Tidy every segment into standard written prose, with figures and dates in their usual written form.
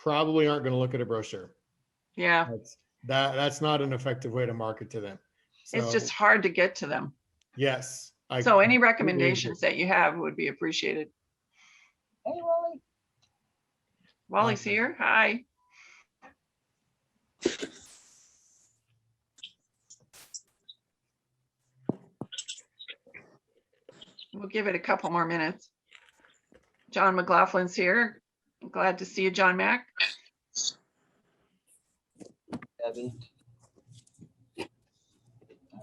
probably aren't going to look at a brochure. Yeah, That's not an effective way to market to them. it's So, just hard to get to them. yes. So any completely recommendations agree. that you have would be appreciated. Hey, Wally. Wally's here. Hi. We'll give it a couple more minutes. John McLaughlin's here. Glad to see you, John Mack. Debbie.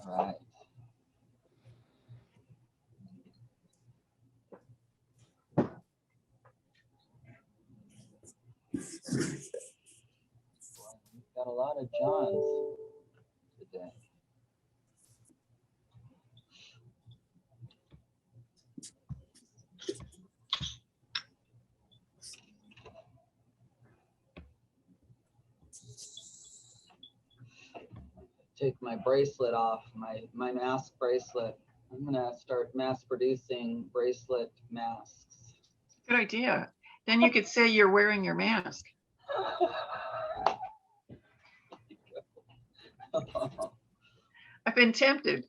All right. We've got a lot of Johns today. Take my bracelet off, my mask bracelet. I'm gonna start mass producing bracelet masks. Good idea. Then you could say you're wearing your mask. I've been tempted.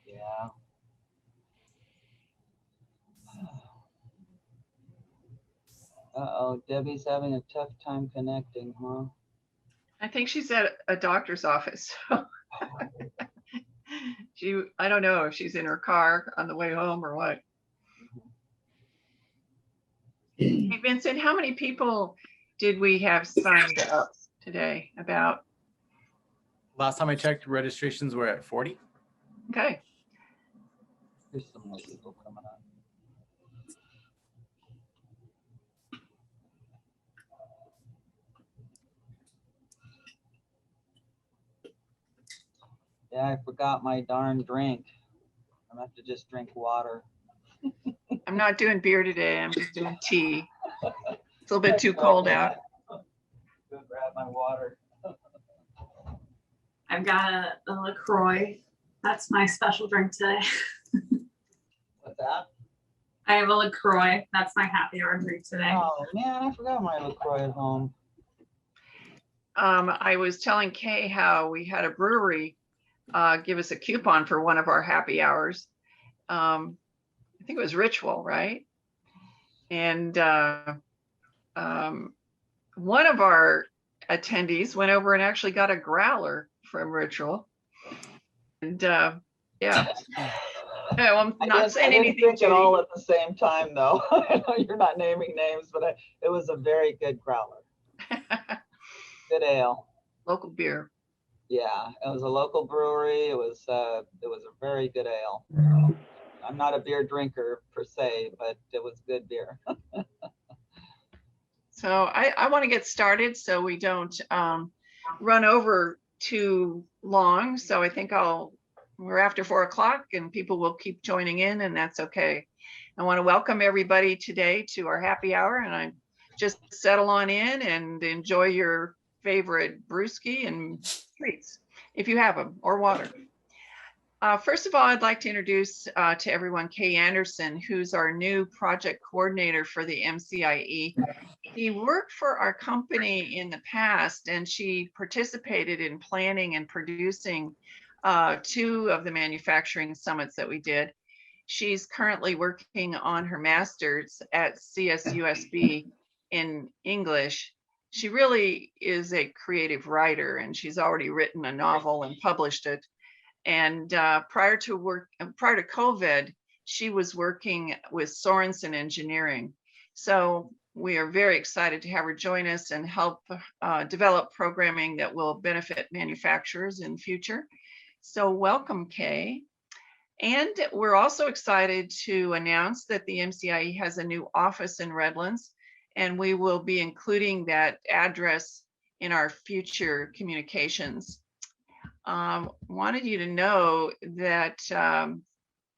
Yeah. Uh-oh, Debbie's having a tough time connecting, huh? I think she's at a doctor's office. I don't know if she's in her car on the way home or what. Hey, Vincent, how many people did we have signed up today? About? Last time I checked, registrations were at 40. Okay. There's some more people coming on. Yeah, I forgot my darn drink. I'm gonna have to just drink water. I'm not doing beer today. I'm just doing tea. It's a little bit too cold out. Go grab my water. I've got a LaCroix. That's my special drink today. What's that? I have a LaCroix. That's my happy hour drink today. Oh man, I forgot my LaCroix at home. I was telling Kay how we had a brewery give us a coupon for one of our happy hours. I think it was Ritual, right? And one of our attendees went over and actually got a growler from Ritual. And yeah. Well, I'm not saying anything. Drink it all at the same time, though. I know you're not naming names, but it was a very good growler. Good ale. Local beer. Yeah, it was a local brewery. It was a very good ale. I'm not a beer drinker per se, but it was good beer. So I want to get started so we don't run over too long. So I think we're after 4 o'clock and people will keep joining in, and that's okay. I want to welcome everybody today to our happy hour, and I just settle on in and enjoy your favorite brewski and treats if you have them, or water. First of all, I'd like to introduce to everyone Kay Anderson, who's our new project coordinator for the MCIE. He worked for our company in the past, and she participated in planning and producing 2 of the manufacturing summits that we did. She's currently working on her master's at CSUSB in English. She really is a creative writer, and she's already written a novel and published it. And prior to COVID, she was working with Sorensen Engineering. So we are very excited to have her join us and help develop programming that will benefit manufacturers in the future. So welcome, Kay. And we're also excited to announce that the MCIE has a new office in Redlands, and we will be including that address in our future communications. Wanted you to know that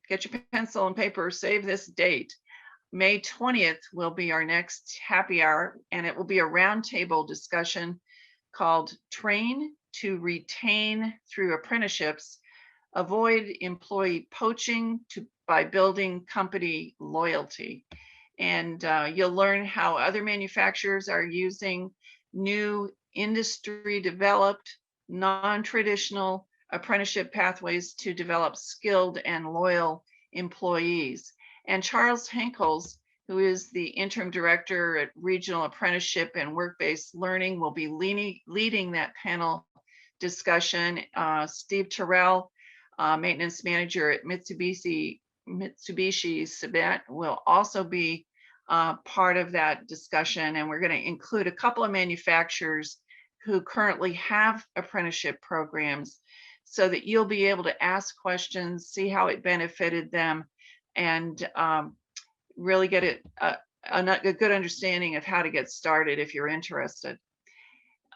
get your pencil and paper, save this date. May 20th will be our next happy hour, and it will be a roundtable discussion called Train to Retain Through Apprenticeships, Avoid Employee Poaching by Building Company Loyalty. And you'll learn how other manufacturers are using new industry developed, non-traditional apprenticeship pathways to develop skilled and loyal employees. And Charles Henkels, who is the interim director at Regional Apprenticeship and Work-Based Learning, will be leading that panel discussion. Steve Terrell, maintenance manager at Mitsubishi Sabet, will also be part of that discussion. And we're going to include a couple of manufacturers who currently have apprenticeship programs so that you'll be able to ask questions, see how it benefited them, and really get a good understanding of how to get started if you're interested.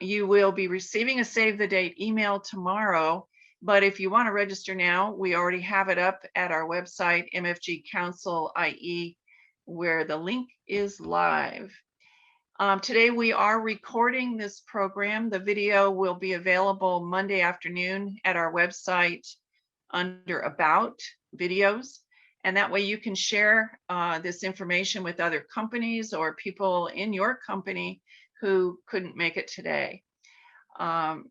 You will be receiving a save the date email tomorrow, but if you want to register now, we already have it up at our website, MFG Council IE, where the link is live. Today we are recording this program. The video will be available Monday afternoon at our website under About Videos. And that way you can share this information with other companies or people in your company who couldn't make it today.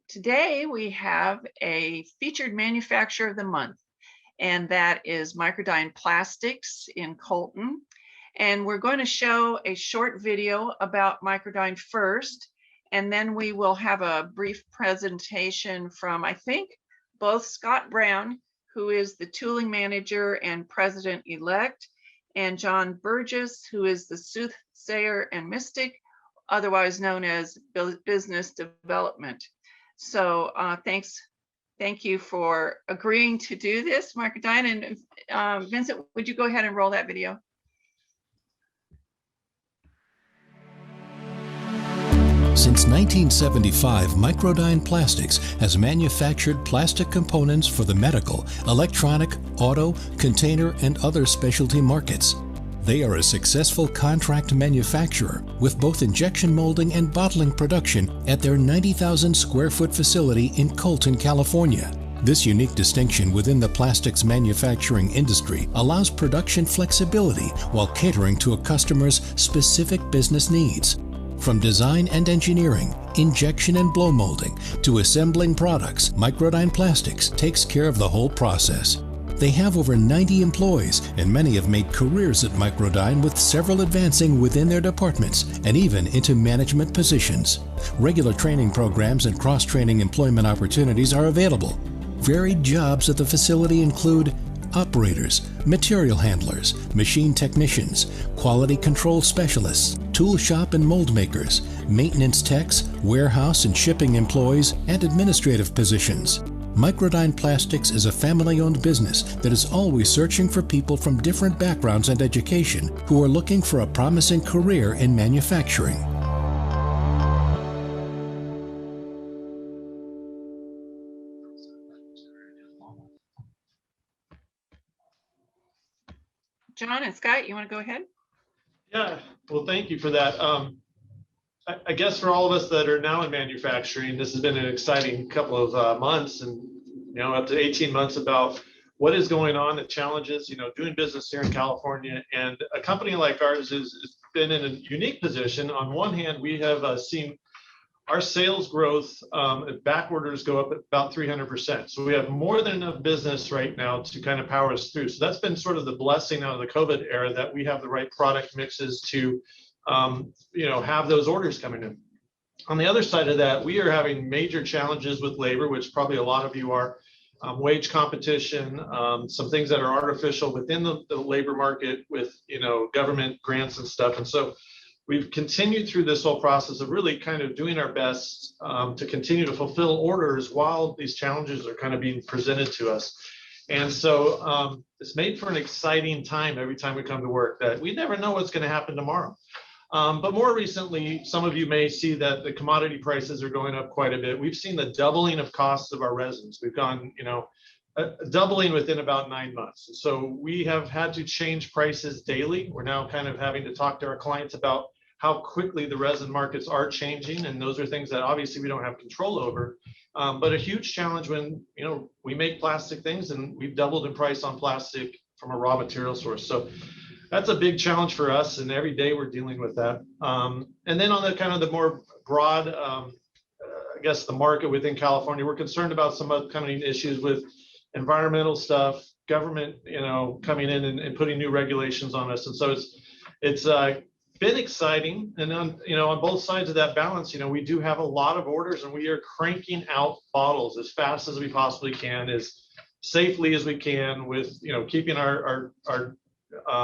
Today we have a featured manufacturer of the month, and that is Microdyne Plastics in Colton. And we're going to show a short video about Microdyne first, and then we will have a brief presentation from, I think, both Scott Brown, who is the tooling manager and president-elect, and John Burgess, who is the soothsayer and mystic, otherwise known as business development. So thank you for agreeing to do this, Microdyne. And Vincent, would you go ahead and roll that video? Since 1975, Microdyne Plastics has manufactured plastic components for the medical, electronic, auto, container, and other specialty markets. They are a successful contract manufacturer with both injection molding and bottling production at their 90,000 square foot facility in Colton, California. This unique distinction within the plastics manufacturing industry allows production flexibility while catering to a customer's specific business needs. From design and engineering, injection and blow molding, to assembling products, Microdyne Plastics takes care of the whole process. They have over 90 employees, and many have made careers at Microdyne, with several advancing within their departments and even into management positions. Regular training programs and cross-training employment opportunities are available. Varied jobs at the facility include operators, material handlers, machine technicians, quality control specialists, tool shop and mold makers, maintenance techs, warehouse and shipping employees, and administrative positions. Microdyne Plastics is a family-owned business that is always searching for people from different backgrounds and education who are looking for a promising career in manufacturing. John and Scott, you want to go ahead? Yeah, well, thank you for that. I guess for all of us that are now in manufacturing, this has been an exciting couple of months, and up to 18 months about what is going on, the challenges, doing business here in California. And a company like ours has been in a unique position. On one hand, we have seen our sales growth, back orders go up at about 300%. So we have more than enough business right now to kind of power us through. So that's been sort of the blessing out of the COVID era, that we have the right product mixes to, have those orders coming in. On the other side of that, we are having major challenges with labor, which probably a lot of you are, wage competition, some things that are artificial within the labor market with, government grants and stuff. And so we've continued through this whole process of really kind of doing our best to continue to fulfill orders while these challenges are kind of being presented to us. And so it's made for an exciting time every time we come to work, that we never know what's going to happen tomorrow. But more recently, some of you may see that the commodity prices are going up quite a bit. We've seen the doubling of costs of our resins. We've gone, doubling within about 9 months. So we have had to change prices daily. We're now kind of having to talk to our clients about how quickly the resin markets are changing. And those are things that obviously we don't have control over. But a huge challenge when, we make plastic things, and we've doubled in price on plastic from a raw material source. So that's a big challenge for us, and every day we're dealing with that. And then on the kind of the more broad, I guess the market within California, we're concerned about some upcoming issues with environmental stuff, government, coming in and putting new regulations on us. And so it's been exciting. And on both sides of that balance, we do have a lot of orders, and we are cranking out bottles as fast as we possibly can, as safely as we can, with keeping our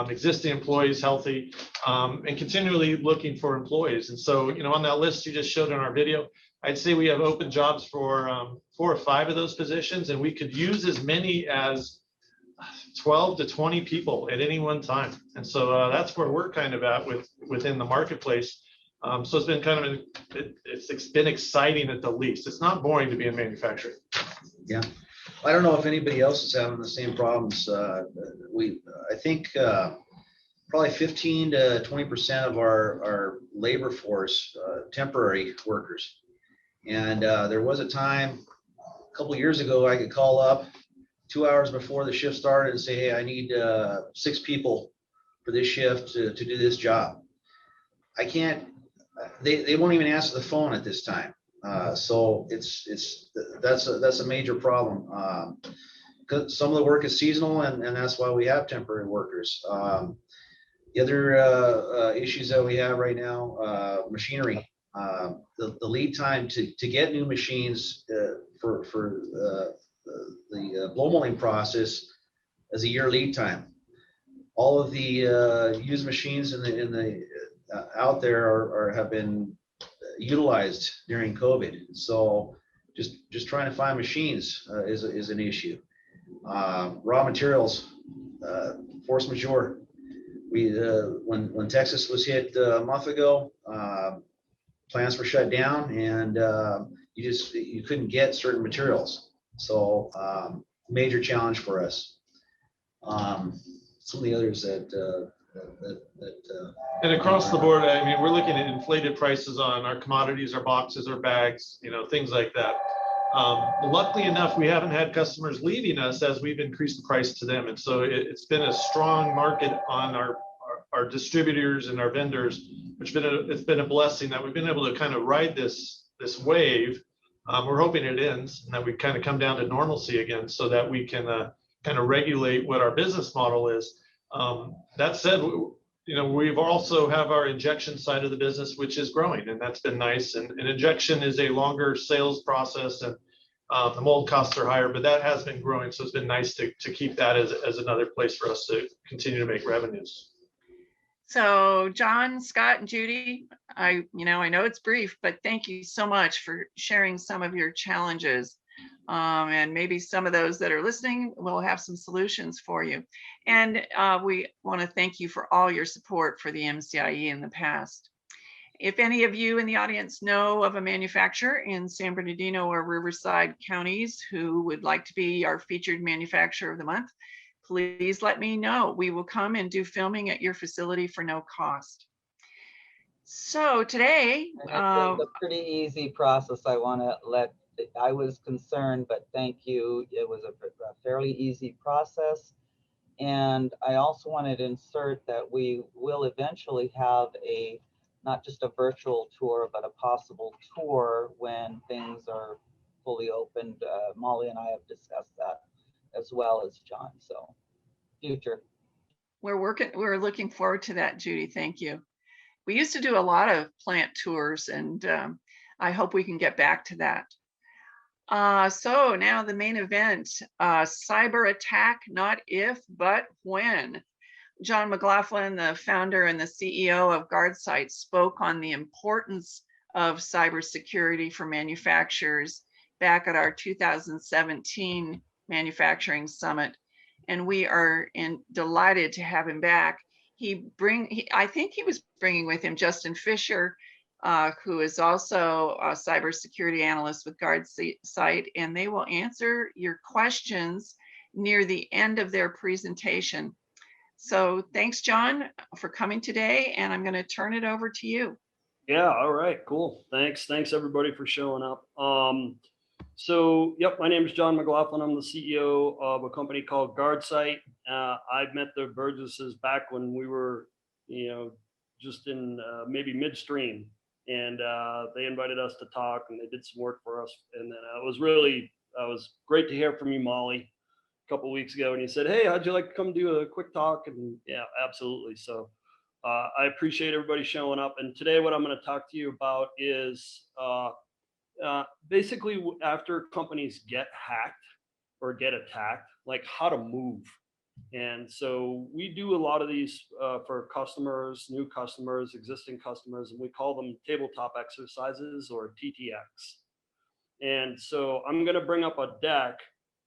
existing employees healthy, and continually looking for employees. And so on that list you just showed in our video, I'd say we have open jobs for 4 or 5 of those positions, and we could use as many as 12 to 20 people at any one time. And so that's where we're kind of at within the marketplace. So it's been kind of it's been exciting at the least. It's not boring to be in manufacturing. Yeah, I don't know if anybody else is having the same problems. I think probably 15 to 20% of our labor force, temporary workers. And there was a time a couple of years ago I could call up 2 hours before the shift started and say, hey, I need 6 people for this shift to do this job. I can't, they won't even answer the phone at this time. So that's a major problem. Because some of the work is seasonal, and that's why we have temporary workers. The other issues that we have right now, machinery. The lead time to get new machines for the blow molding process is a year lead time. All of the used machines in the out there have been utilized during COVID. So just trying to find machines is an issue. Raw materials, force majeure. When Texas was hit a month ago, plants were shut down, and you couldn't get certain materials. So major challenge for us. Some of the others that and across the board, I mean, we're looking at inflated prices on our commodities, our boxes, our bags, things like that. Luckily enough, we haven't had customers leaving us as we've increased the price to them. And so it's been a strong market on our distributors and our vendors, which it's been a blessing that we've been able to kind of ride this wave. We're hoping it ends and that we kind of come down to normalcy again, so that we can kind of regulate what our business model is. That said, we've also have our injection side of the business, which is growing, and that's been nice. And injection is a longer sales process, and the mold costs are higher, but that has been growing. So it's been nice to keep that as another place for us to continue to make revenues. So John, Scott, and Judy, I know it's brief, but thank you so much for sharing some of your challenges. And maybe some of those that are listening will have some solutions for you. And we want to thank you for all your support for the MCIE in the past. If any of you in the audience know of a manufacturer in San Bernardino or Riverside counties who would like to be our featured manufacturer of the month, please let me know. We will come and do filming at your facility for no cost. So today, It's a pretty easy process. I was concerned, but thank you. It was a fairly easy process. And I also wanted to insert that we will eventually have not just a virtual tour, but a possible tour when things are fully opened. Molly and I have discussed that, as well as John. So future. we're looking forward to that, Judy. Thank you. We used to do a lot of plant tours, and I hope we can get back to that. So now the main event, Cyberattack, not if, but when. John McLaughlin, the founder and the CEO of GuardSight, spoke on the importance of cybersecurity for manufacturers back at our 2017 Manufacturing Summit. And we are delighted to have him back. I think he was bringing with him Justin Fisher, who is also a cybersecurity analyst with GuardSight, and they will answer your questions near the end of their presentation. So thanks, John, for coming today, and I'm going to turn it over to you. Yeah, all right, cool. Thanks everybody for showing up. So, yep, my name is John McLaughlin. I'm the CEO of a company called GuardSight. I met the Burgesses back when we were, just in maybe midstream, and they invited us to talk, and they did some work for us. And then it was great to hear from you, Molly, a couple of weeks ago. And he said, "Hey, how'd you like to come do a quick talk?" And yeah, absolutely. So I appreciate everybody showing up. And today, what I'm going to talk to you about is basically after companies get hacked or get attacked, like how to move. And so we do a lot of these for customers, new customers, existing customers, and we call them tabletop exercises or TTX. And so I'm going to bring up a deck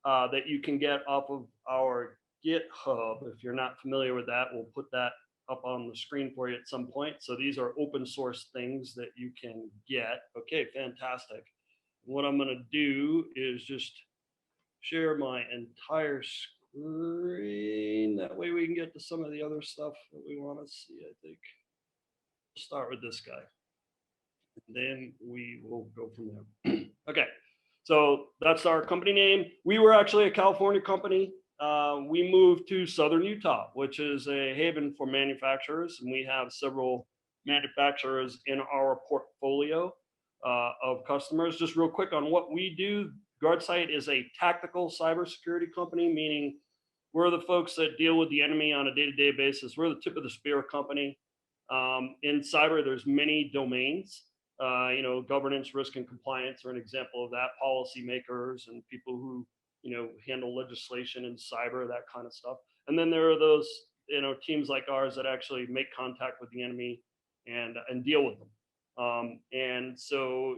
that you can get off of our GitHub. If you're not familiar with that, we'll put that up on the screen for you at some point. So these are open source things that you can get. Okay, fantastic. What I'm going to do is just share my entire screen. That way we can get to some of the other stuff that we want to see, I think. We'll start with this guy. And then we will go from there. Okay, so that's our company name. We were actually a California company. We moved to Southern Utah, which is a haven for manufacturers, and we have several manufacturers in our portfolio of customers. Just real quick on what we do, GuardSight is a tactical cybersecurity company, meaning we're the folks that deal with the enemy on a day-to-day basis. We're the tip of the spear company. In cyber, there's many domains. Governance, risk, and compliance are an example of that. Policymakers and people who handle legislation in cyber, that kind of stuff. And then there are those teams like ours that actually make contact with the enemy and deal with them. And so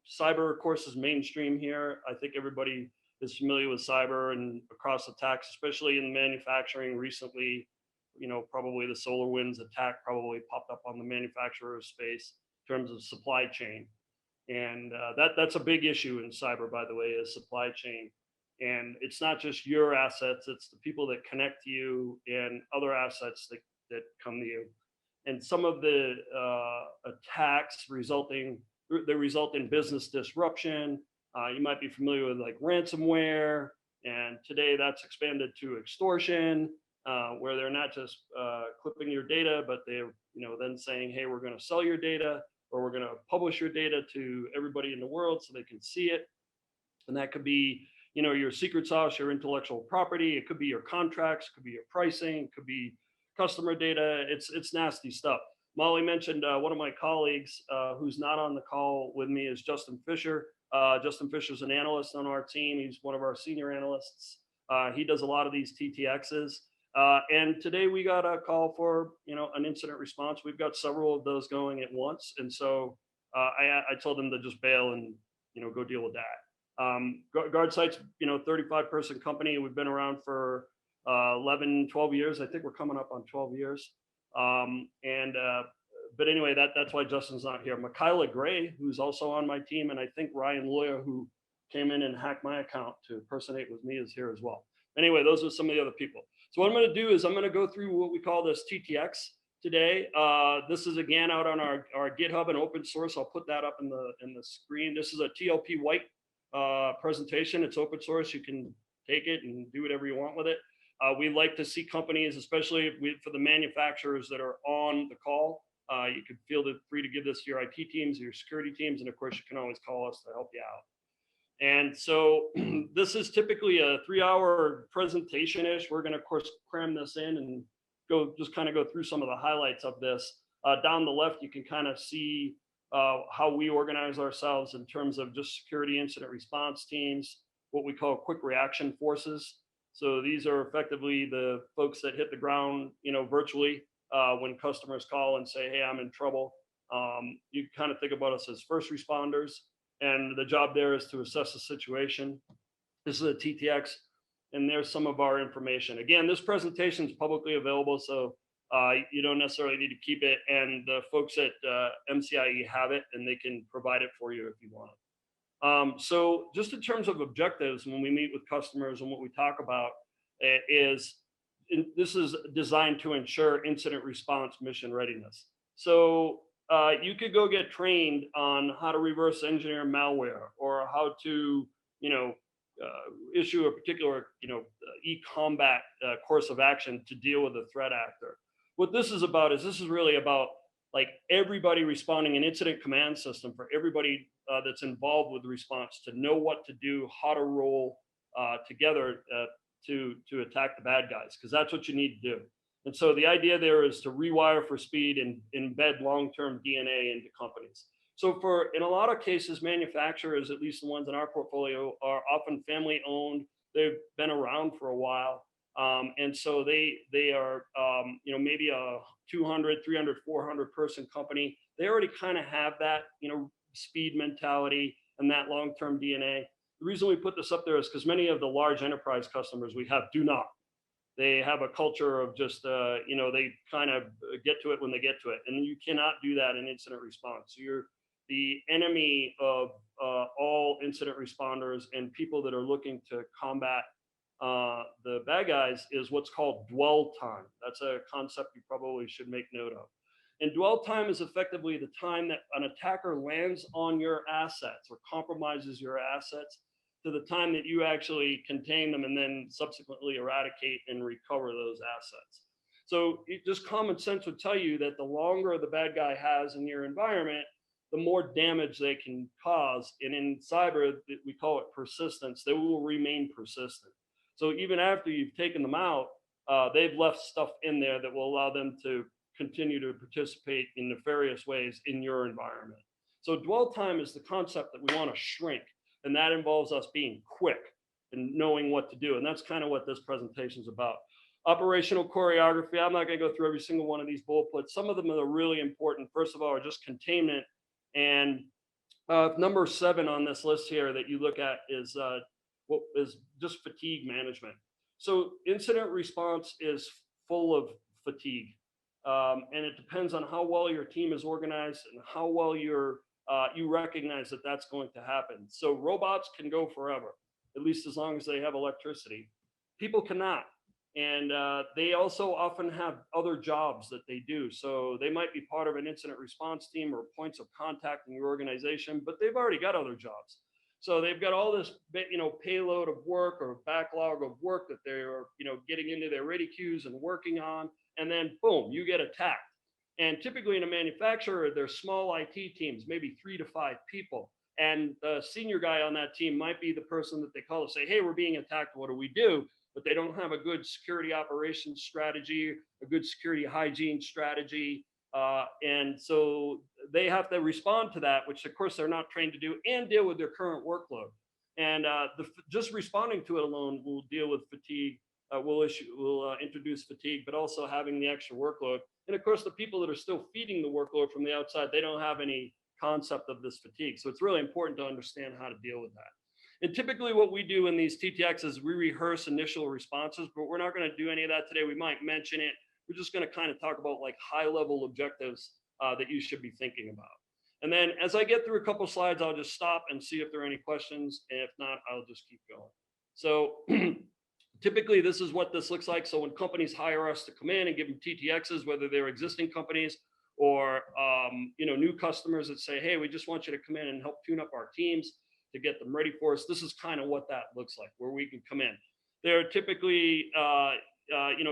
cyber, of course, is mainstream here. I think everybody is familiar with cyber and across attacks, especially in manufacturing recently. Probably the SolarWinds attack probably popped up on the manufacturer space in terms of supply chain. And that's a big issue in cyber, by the way, is supply chain. And it's not just your assets, it's the people that connect to you and other assets that come to you. And some of the attacks result in business disruption. You might be familiar with like ransomware, and today that's expanded to extortion, where they're not just clipping your data, but they're then saying, "Hey, we're going to sell your data, or we're going to publish your data to everybody in the world so they can see it." And that could be your secret sauce, your intellectual property. It could be your contracts, could be your pricing, it could be customer data. It's nasty stuff. Molly mentioned one of my colleagues who's not on the call with me is Justin Fisher. Justin Fisher's an analyst on our team. He's one of our senior analysts. He does a lot of these TTXs. And today we got a call for an incident response. We've got several of those going at once. And so I told him to just bail and go deal with that. GuardSight's 35-person company. We've been around for 11, 12 years. I think we're coming up on 12 years. But anyway, that's why Justin's not here. Michaela Gray, who's also on my team, and I think Ryan Lawyer, who came in and hacked my account to impersonate with me, is here as well. Anyway, those are some of the other people. So what I'm going to do is I'm going to go through what we call this TTX today. This is again out on our GitHub and open source. I'll put that up in the screen. This is a TLP white presentation. It's open source. You can take it and do whatever you want with it. We like to see companies, especially for the manufacturers that are on the call. You can feel free to give this to your IT teams, your security teams, and of course you can always call us to help you out. And so this is typically a 3-hour presentation-ish. We're going to, of course, cram this in and go through some of the highlights of this. Down the left, you can kind of see how we organize ourselves in terms of just security incident response teams, what we call quick reaction forces. So these are effectively the folks that hit the ground, virtually when customers call and say, "Hey, I'm in trouble." You kind of think about us as first responders, and the job there is to assess the situation. This is a TTX, and there's some of our information. Again, this presentation is publicly available, so you don't necessarily need to keep it, and the folks at MCIE have it, and they can provide it for you if you want it. So just in terms of objectives, when we meet with customers and what we talk about this is designed to ensure incident response mission readiness. So you could go get trained on how to reverse engineer malware or how to, issue a particular, e-combat course of action to deal with a threat actor. What this is about is this is really about like everybody responding an incident command system for everybody that's involved with the response to know what to do, how to roll together to attack the bad guys, because that's what you need to do. And so the idea there is to rewire for speed and embed long-term DNA into companies. So in a lot of cases, manufacturers, at least the ones in our portfolio, are often family owned. They've been around for a while. And so they are, maybe a 200, 300, 400 person company. They already kind of have that, speed mentality and that long-term DNA. The reason we put this up there is because many of the large enterprise customers we have do not. They have a culture of just, they kind of get to it when they get to it. And you cannot do that in incident response. You're the enemy of all incident responders and people that are looking to combat the bad guys is what's called dwell time. That's a concept you probably should make note of. And dwell time is effectively the time that an attacker lands on your assets or compromises your assets to the time that you actually contain them and then subsequently eradicate and recover those assets. So just common sense would tell you that the longer the bad guy has in your environment, the more damage they can cause. And in cyber, we call it persistence. They will remain persistent. So even after you've taken them out, they've left stuff in there that will allow them to continue to participate in nefarious ways in your environment. So dwell time is the concept that we want to shrink. And that involves us being quick and knowing what to do. And that's kind of what this presentation is about. Operational choreography. I'm not going to go through every single one of these bullet points. Some of them are really important. First of all, are just containment. And number 7 on this list here that you look at is what is just fatigue management. So incident response is full of fatigue. And it depends on how well your team is organized and how well you recognize that that's going to happen. So robots can go forever, at least as long as they have electricity. People cannot. And they also often have other jobs that they do. So they might be part of an incident response team or points of contact in your organization, but they've already got other jobs. So they've got all this, payload of work or backlog of work that they're, getting into their ready queues and working on. And then boom, you get attacked. And typically in a manufacturer, there's small IT teams, maybe 3 to 5 people. And the senior guy on that team might be the person that they call to say, hey, we're being attacked, what do we do? But they don't have a good security operations strategy, a good security hygiene strategy. And so they have to respond to that, which of course they're not trained to do, and deal with their current workload. And just responding to it alone will deal with fatigue, will introduce fatigue, but also having the extra workload. And of course, the people that are still feeding the workload from the outside, they don't have any concept of this fatigue. So it's really important to understand how to deal with that. And typically what we do in these TTX is we rehearse initial responses, but we're not going to do any of that today. We might mention it. We're just going to kind of talk about like high level objectives that you should be thinking about. And then as I get through a couple slides, I'll just stop and see if there are any questions. And if not, I'll just keep going. So typically this is what this looks like. So when companies hire us to come in and give them TTXs, whether they're existing companies or new customers that say, hey, we just want you to come in and help tune up our teams to get them ready for us. This is kind of what that looks like, where we can come in. They're typically,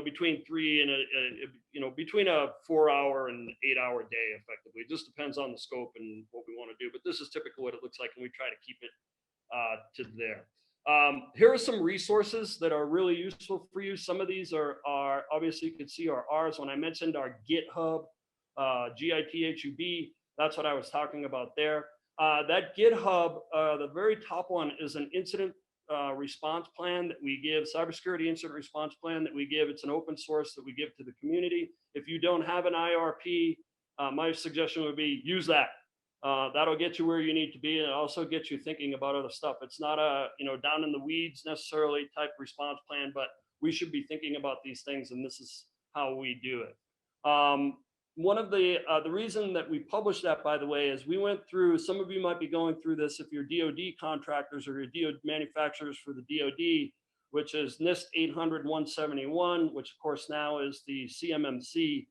between 3 and between a 4-hour and 8-hour day, effectively. It just depends on the scope and what we want to do. But this is typically what it looks like, and we try to keep it to there. Here are some resources that are really useful for you. Some of these are obviously you can see are ours. When I mentioned our GitHub, GitHub, that's what I was talking about there. That GitHub, the very top one is an incident response plan that we give, cybersecurity incident response plan that we give. It's an open source that we give to the community. If you don't have an IRP, my suggestion would be use that. That'll get you where you need to be, and also get you thinking about other stuff. It's not a down in the weeds necessarily type response plan, but we should be thinking about these things, and this is how we do it. One of the reason that we published that, by the way, is we went through, some of you might be going through this if you're DoD contractors or you're DoD manufacturers for the DoD, which is NIST 800-171, which of course now is the CMMC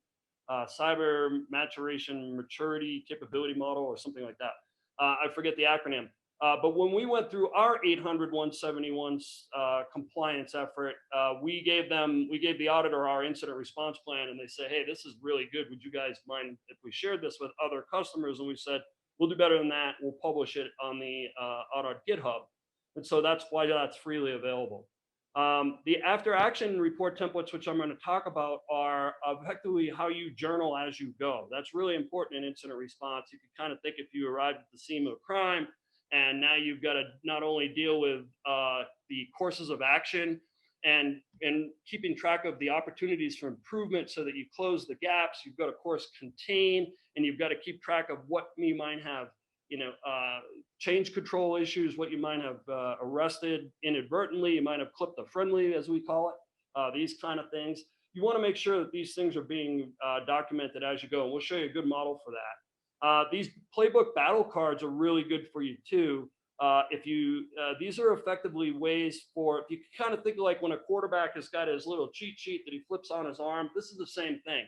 cyber maturation maturity capability model or something like that. I forget the acronym. But when we went through our 800 171 compliance effort, we gave the auditor our incident response plan, and they said, hey, this is really good. Would you guys mind if we shared this with other customers? And we said, we'll do better than that. We'll publish it on our GitHub. And so that's why that's freely available. The after action report templates, which I'm going to talk about, are effectively how you journal as you go. That's really important in incident response. You can kind of think if you arrived at the scene of a crime, and now you've got to not only deal with the courses of action and keeping track of the opportunities for improvement so that you close the gaps, you've got to, of course, contain, and you've got to keep track of what you might have, change control issues, what you might have arrested inadvertently, you might have clipped a friendly, as we call it, these kind of things. You want to make sure that these things are being documented as you go, and we'll show you a good model for that. These playbook battle cards are really good for you too. These are effectively ways for, if you kind of think like when a quarterback has got his little cheat sheet that he flips on his arm, this is the same thing.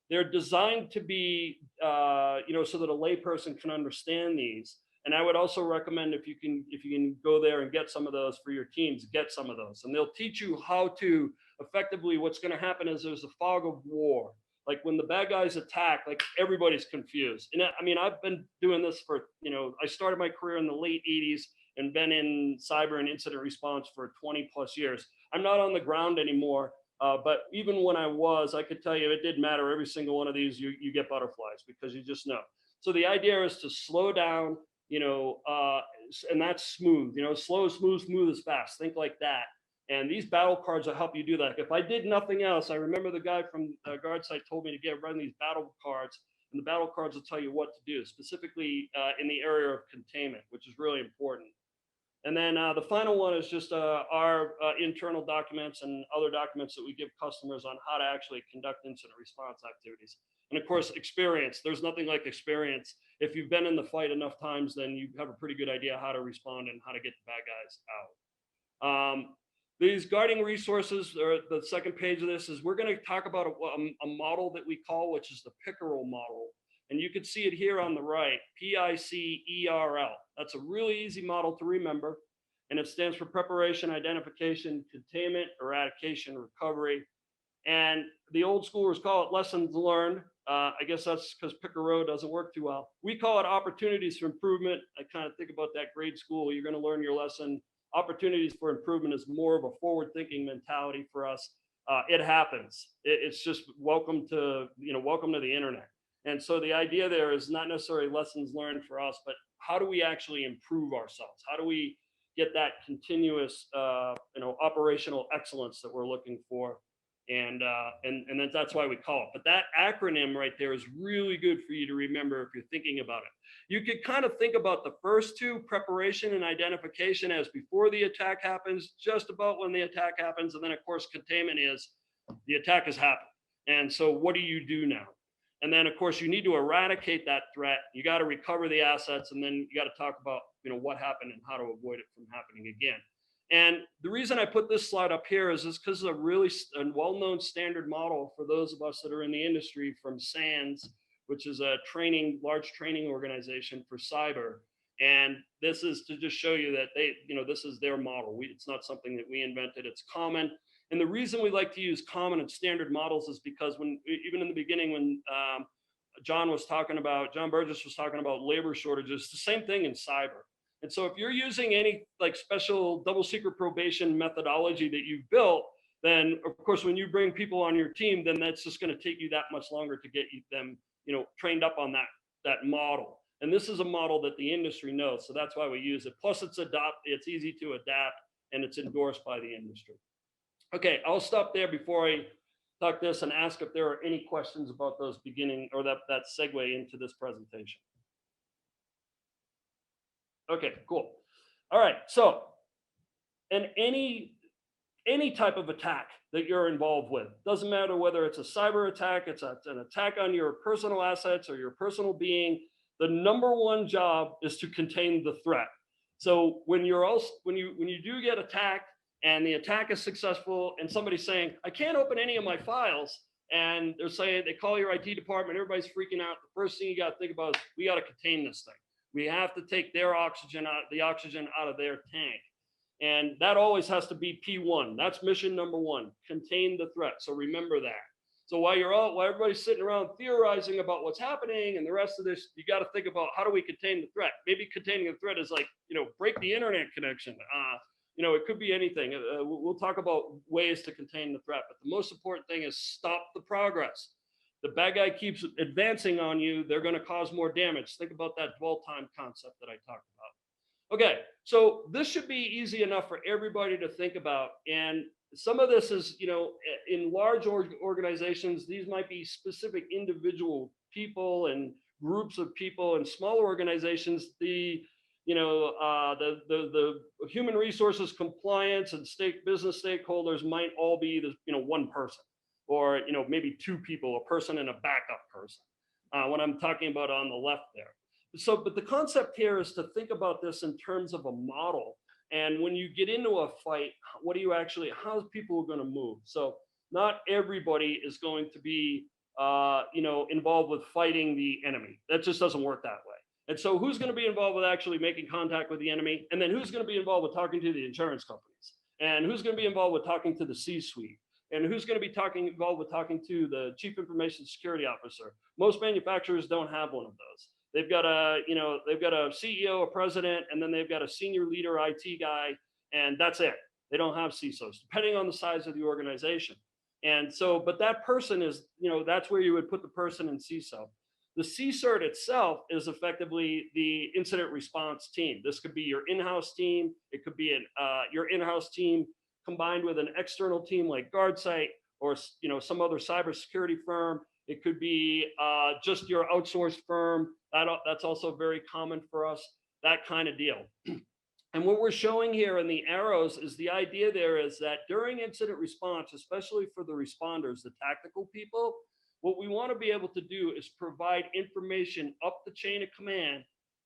They're designed to be, so that a layperson can understand these. And I would also recommend if you can go there and get some of those for your teams, get some of those. And they'll teach you how to effectively, what's going to happen is there's a fog of war. Like when the bad guys attack, like everybody's confused. And I mean, I've been doing this for, I started my career in the late 80s and been in cyber and incident response for 20 plus years. I'm not on the ground anymore. But even when I was, I could tell you it didn't matter. Every single one of these, you get butterflies because you just know. So the idea is to slow down, and that's smooth, slow, smooth is fast. Think like that. And these battle cards will help you do that. If I did nothing else, I remember the guy from guard site told me to run these battle cards, and the battle cards will tell you what to do, specifically in the area of containment, which is really important. And then the final one is just our internal documents and other documents that we give customers on how to actually conduct incident response activities. And of course, experience. There's nothing like experience. If you've been in the fight enough times, then you have a pretty good idea how to respond and how to get the bad guys out. These guarding resources, or the second page of this, is we're going to talk about a model that we call, which is the Pickerel model. And you can see it here on the right, PICERL. That's a really easy model to remember. And it stands for preparation, identification, containment, eradication, recovery. And the old schoolers call it lessons learned. I guess that's because Pickerel doesn't work too well. We call it opportunities for improvement. I kind of think about that grade school. You're going to learn your lesson. Opportunities for improvement is more of a forward-thinking mentality for us. It happens. It's just welcome to the internet. And so the idea there is not necessarily lessons learned for us, but how do we actually improve ourselves? How do we get that continuous, operational excellence that we're looking for? And that's why we call it. But that acronym right there is really good for you to remember if you're thinking about it. You could kind of think about the first two, preparation and identification, as before the attack happens, just about when the attack happens. And then, of course, containment is the attack has happened. And so what do you do now? And then, of course, you need to eradicate that threat. You got to recover the assets. And then you got to talk about, what happened and how to avoid it from happening again. And the reason I put this slide up here is because it's a really well-known standard model for those of us that are in the industry from SANS, which is a large training organization for cyber. And this is to just show you that this is their model. It's not something that we invented. It's common. And the reason we like to use common and standard models is because even in the beginning, when John Burgess was talking about labor shortages, it's the same thing in cyber. And so if you're using any like special double secret probation methodology that you've built, then of course, when you bring people on your team, then that's just going to take you that much longer to get them, trained up on that model. And this is a model that the industry knows. So that's why we use it. Plus it's easy to adapt, and it's endorsed by the industry. Okay, I'll stop there before I talk this and ask if there are any questions about those beginning or that segue into this presentation. Okay, cool. All right, so any type of attack that you're involved with, doesn't matter whether it's a cyber attack, it's an attack on your personal assets or your personal being, the number one job is to contain the threat. So when you do get attacked and the attack is successful and somebody's saying, I can't open any of my files, and they're saying, they call your IT department, everybody's freaking out. The first thing you got to think about is we got to contain this thing. We have to take the oxygen out of their tank. And that always has to be P1. That's mission number one, contain the threat. So remember that. So while everybody's sitting around theorizing about what's happening and the rest of this, you got to think about how do we contain the threat? Maybe containing the threat is like, break the internet connection. It could be anything. We'll talk about ways to contain the threat, but the most important thing is stop the progress. The bad guy keeps advancing on you. They're going to cause more damage. Think about that dwell time concept that I talked about. Okay, so this should be easy enough for everybody to think about. And some of this is, in large organizations, these might be specific individual people and groups of people. In smaller organizations, the human resources compliance and business stakeholders might all be one person, or maybe two people, a person and a backup person. What I'm talking about on the left there. So, but the concept here is to think about this in terms of a model. And when you get into a fight, how people are going to move? So not everybody is going to be, involved with fighting the enemy. That just doesn't work that way. And so who's going to be involved with actually making contact with the enemy? And then who's going to be involved with talking to the insurance companies? And who's going to be involved with talking to the C-suite? And who's going to be involved with talking to the chief information security officer? Most manufacturers don't have one of those. They've got a CEO, a president, and then they've got a senior leader IT guy, and that's it. They don't have CISOs, depending on the size of the organization. And so, but that person is, that's where you would put the person in CISO. The CSIRT itself is effectively the incident response team. This could be your in-house team. It could be your in-house team combined with an external team like GuardSight or some other cybersecurity firm. It could be just your outsourced firm. That's also very common for us, that kind of deal. And what we're showing here in the arrows is the idea there is that during incident response, especially for the responders, the tactical people, what we want to be able to do is provide information up the chain of command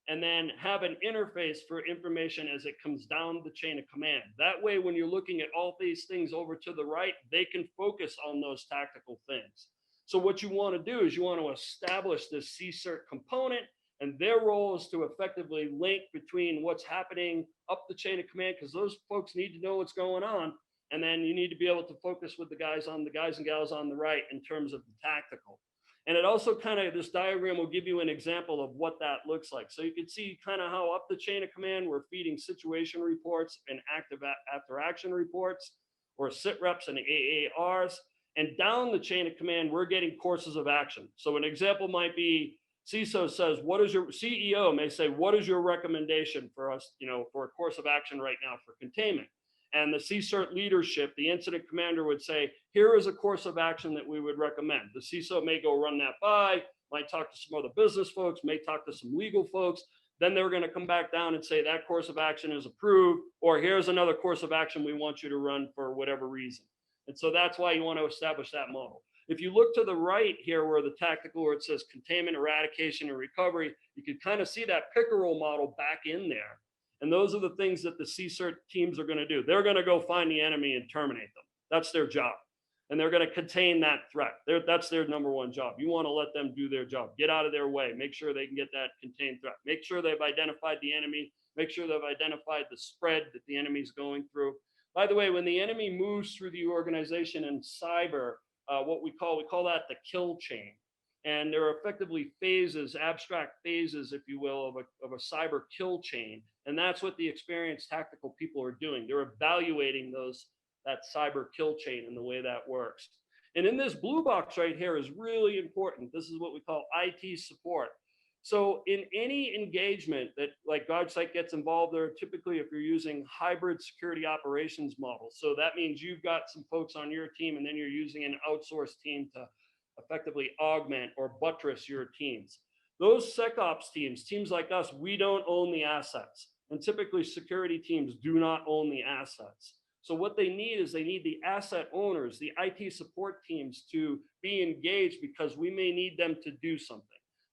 and then have an interface for information as it comes down the chain of command. That way, when you're looking at all these things over to the right, they can focus on those tactical things. So what you want to do is you want to establish this CSIRT component, and their role is to effectively link between what's happening up the chain of command, because those folks need to know what's going on. And then you need to be able to focus with the guys and gals on the right in terms of the tactical. And it also this diagram will give you an example of what that looks like. So you can see how up the chain of command, we're feeding situation reports and after action reports, or sit reps and AARs. And down the chain of command, we're getting courses of action. So an example might be CISO says, what is your CEO may say, what is your recommendation for us, for a course of action right now for containment? And the CSIRT leadership, the incident commander would say, here is a course of action that we would recommend. The CISO may go run that by, might talk to some other business folks, may talk to some legal folks. Then they're going to come back down and say that course of action is approved, or here's another course of action we want you to run for whatever reason. And so that's why you want to establish that model. If you look to the right here where the tactical, where it says containment, eradication, and recovery, you can see that pickerel model back in there. And those are the things that the CSIRT teams are going to do. They're going to go find the enemy and terminate them. That's their job. And they're going to contain that threat. That's their number one job. You want to let them do their job. Get out of their way. Make sure they can get that contained threat. Make sure they've identified the enemy. Make sure they've identified the spread that the enemy's going through. By the way, when the enemy moves through the organization in cyber, we call that the kill chain. And there are effectively phases, abstract phases, if you will, of a cyber kill chain. And that's what the experienced tactical people are doing. They're evaluating that cyber kill chain and the way that works. And in this blue box right here is really important. This is what we call IT support. So in any engagement that like GuardSight gets involved there, typically if you're using hybrid security operations models. So that means you've got some folks on your team and then you're using an outsourced team to effectively augment or buttress your teams. Those SecOps teams like us, we don't own the assets. And typically security teams do not own the assets. So what they need is they need the asset owners, the IT support teams to be engaged because we may need them to do something.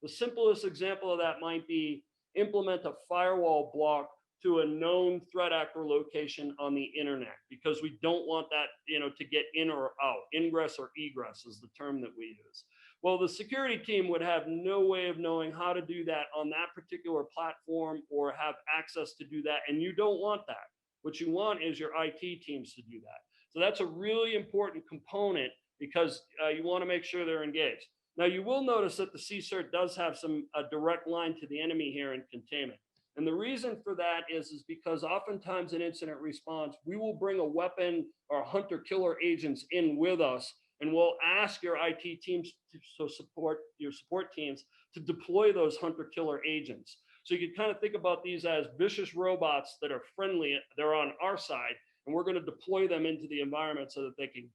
The simplest example of that might be implement a firewall block to a known threat actor location on the internet, because we don't want that, to get in or out. Ingress or egress is the term that we use. Well, the security team would have no way of knowing how to do that on that particular platform or have access to do that. And you don't want that. What you want is your IT teams to do that. So that's a really important component, because you want to make sure they're engaged. Now, you will notice that the CSIRT does have a direct line to the enemy here in containment. And the reason for that is because oftentimes in incident response, we will bring a weapon or hunter killer agents in with us, and we'll ask your IT teams to support your support teams to deploy those hunter killer agents. So you can kind of think about these as vicious robots that are friendly. They're on our side, and we're going to deploy them into the environment so that they can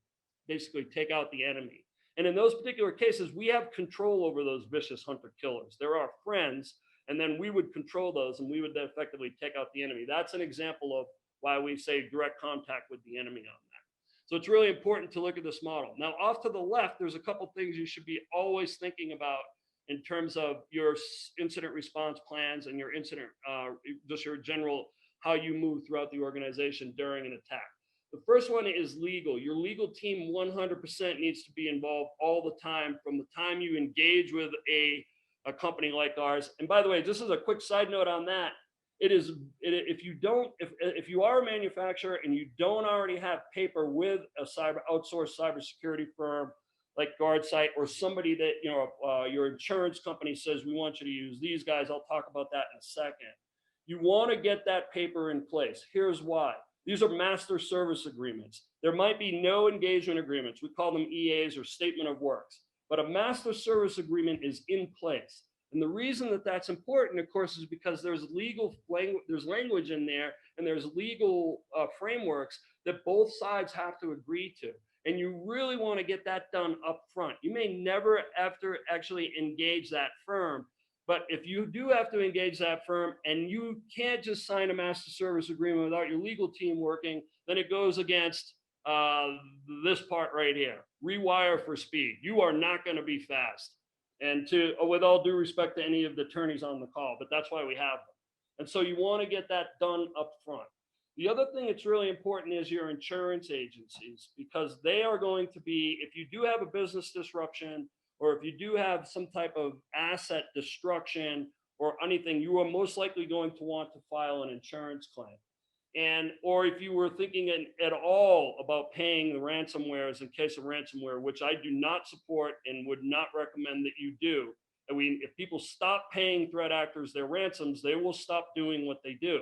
basically take out the enemy. And in those particular cases, we have control over those vicious hunter killers. They're our friends, and then we would control those, and we would then effectively take out the enemy. That's an example of why we say direct contact with the enemy on that. So it's really important to look at this model. Now, off to the left, there's a couple things you should be always thinking about in terms of your incident response plans and your incident, just your general, how you move throughout the organization during an attack. The first one is legal. Your legal team 100% needs to be involved all the time, from the time you engage with a company like ours. And by the way, just as a quick side note on that, if you are a manufacturer and you don't already have paper with a outsourced cybersecurity firm like GuardSight, or somebody that your insurance company says, we want you to use these guys, I'll talk about that in a second. You want to get that paper in place. Here's why. These are master service agreements. There might be no engagement agreements. We call them EAs, or statement of works. But a master service agreement is in place. And the reason that that's important, of course, is because there's language in there, and there's legal frameworks that both sides have to agree to. And you really want to get that done up front. You may never have to actually engage that firm, but if you do have to engage that firm and you can't just sign a master service agreement without your legal team working, then it goes against this part right here. Rewire for speed. You are not going to be fast. And with all due respect to any of the attorneys on the call, but that's why we have them. And so you want to get that done up front. The other thing that's really important is your insurance agencies, because they are going to be, if you do have a business disruption, or if you do have some type of asset destruction or anything, you are most likely going to want to file an insurance claim. Or if you were thinking at all about paying the ransomwares in case of ransomware, which I do not support and would not recommend that you do. If people stop paying threat actors their ransoms, they will stop doing what they do.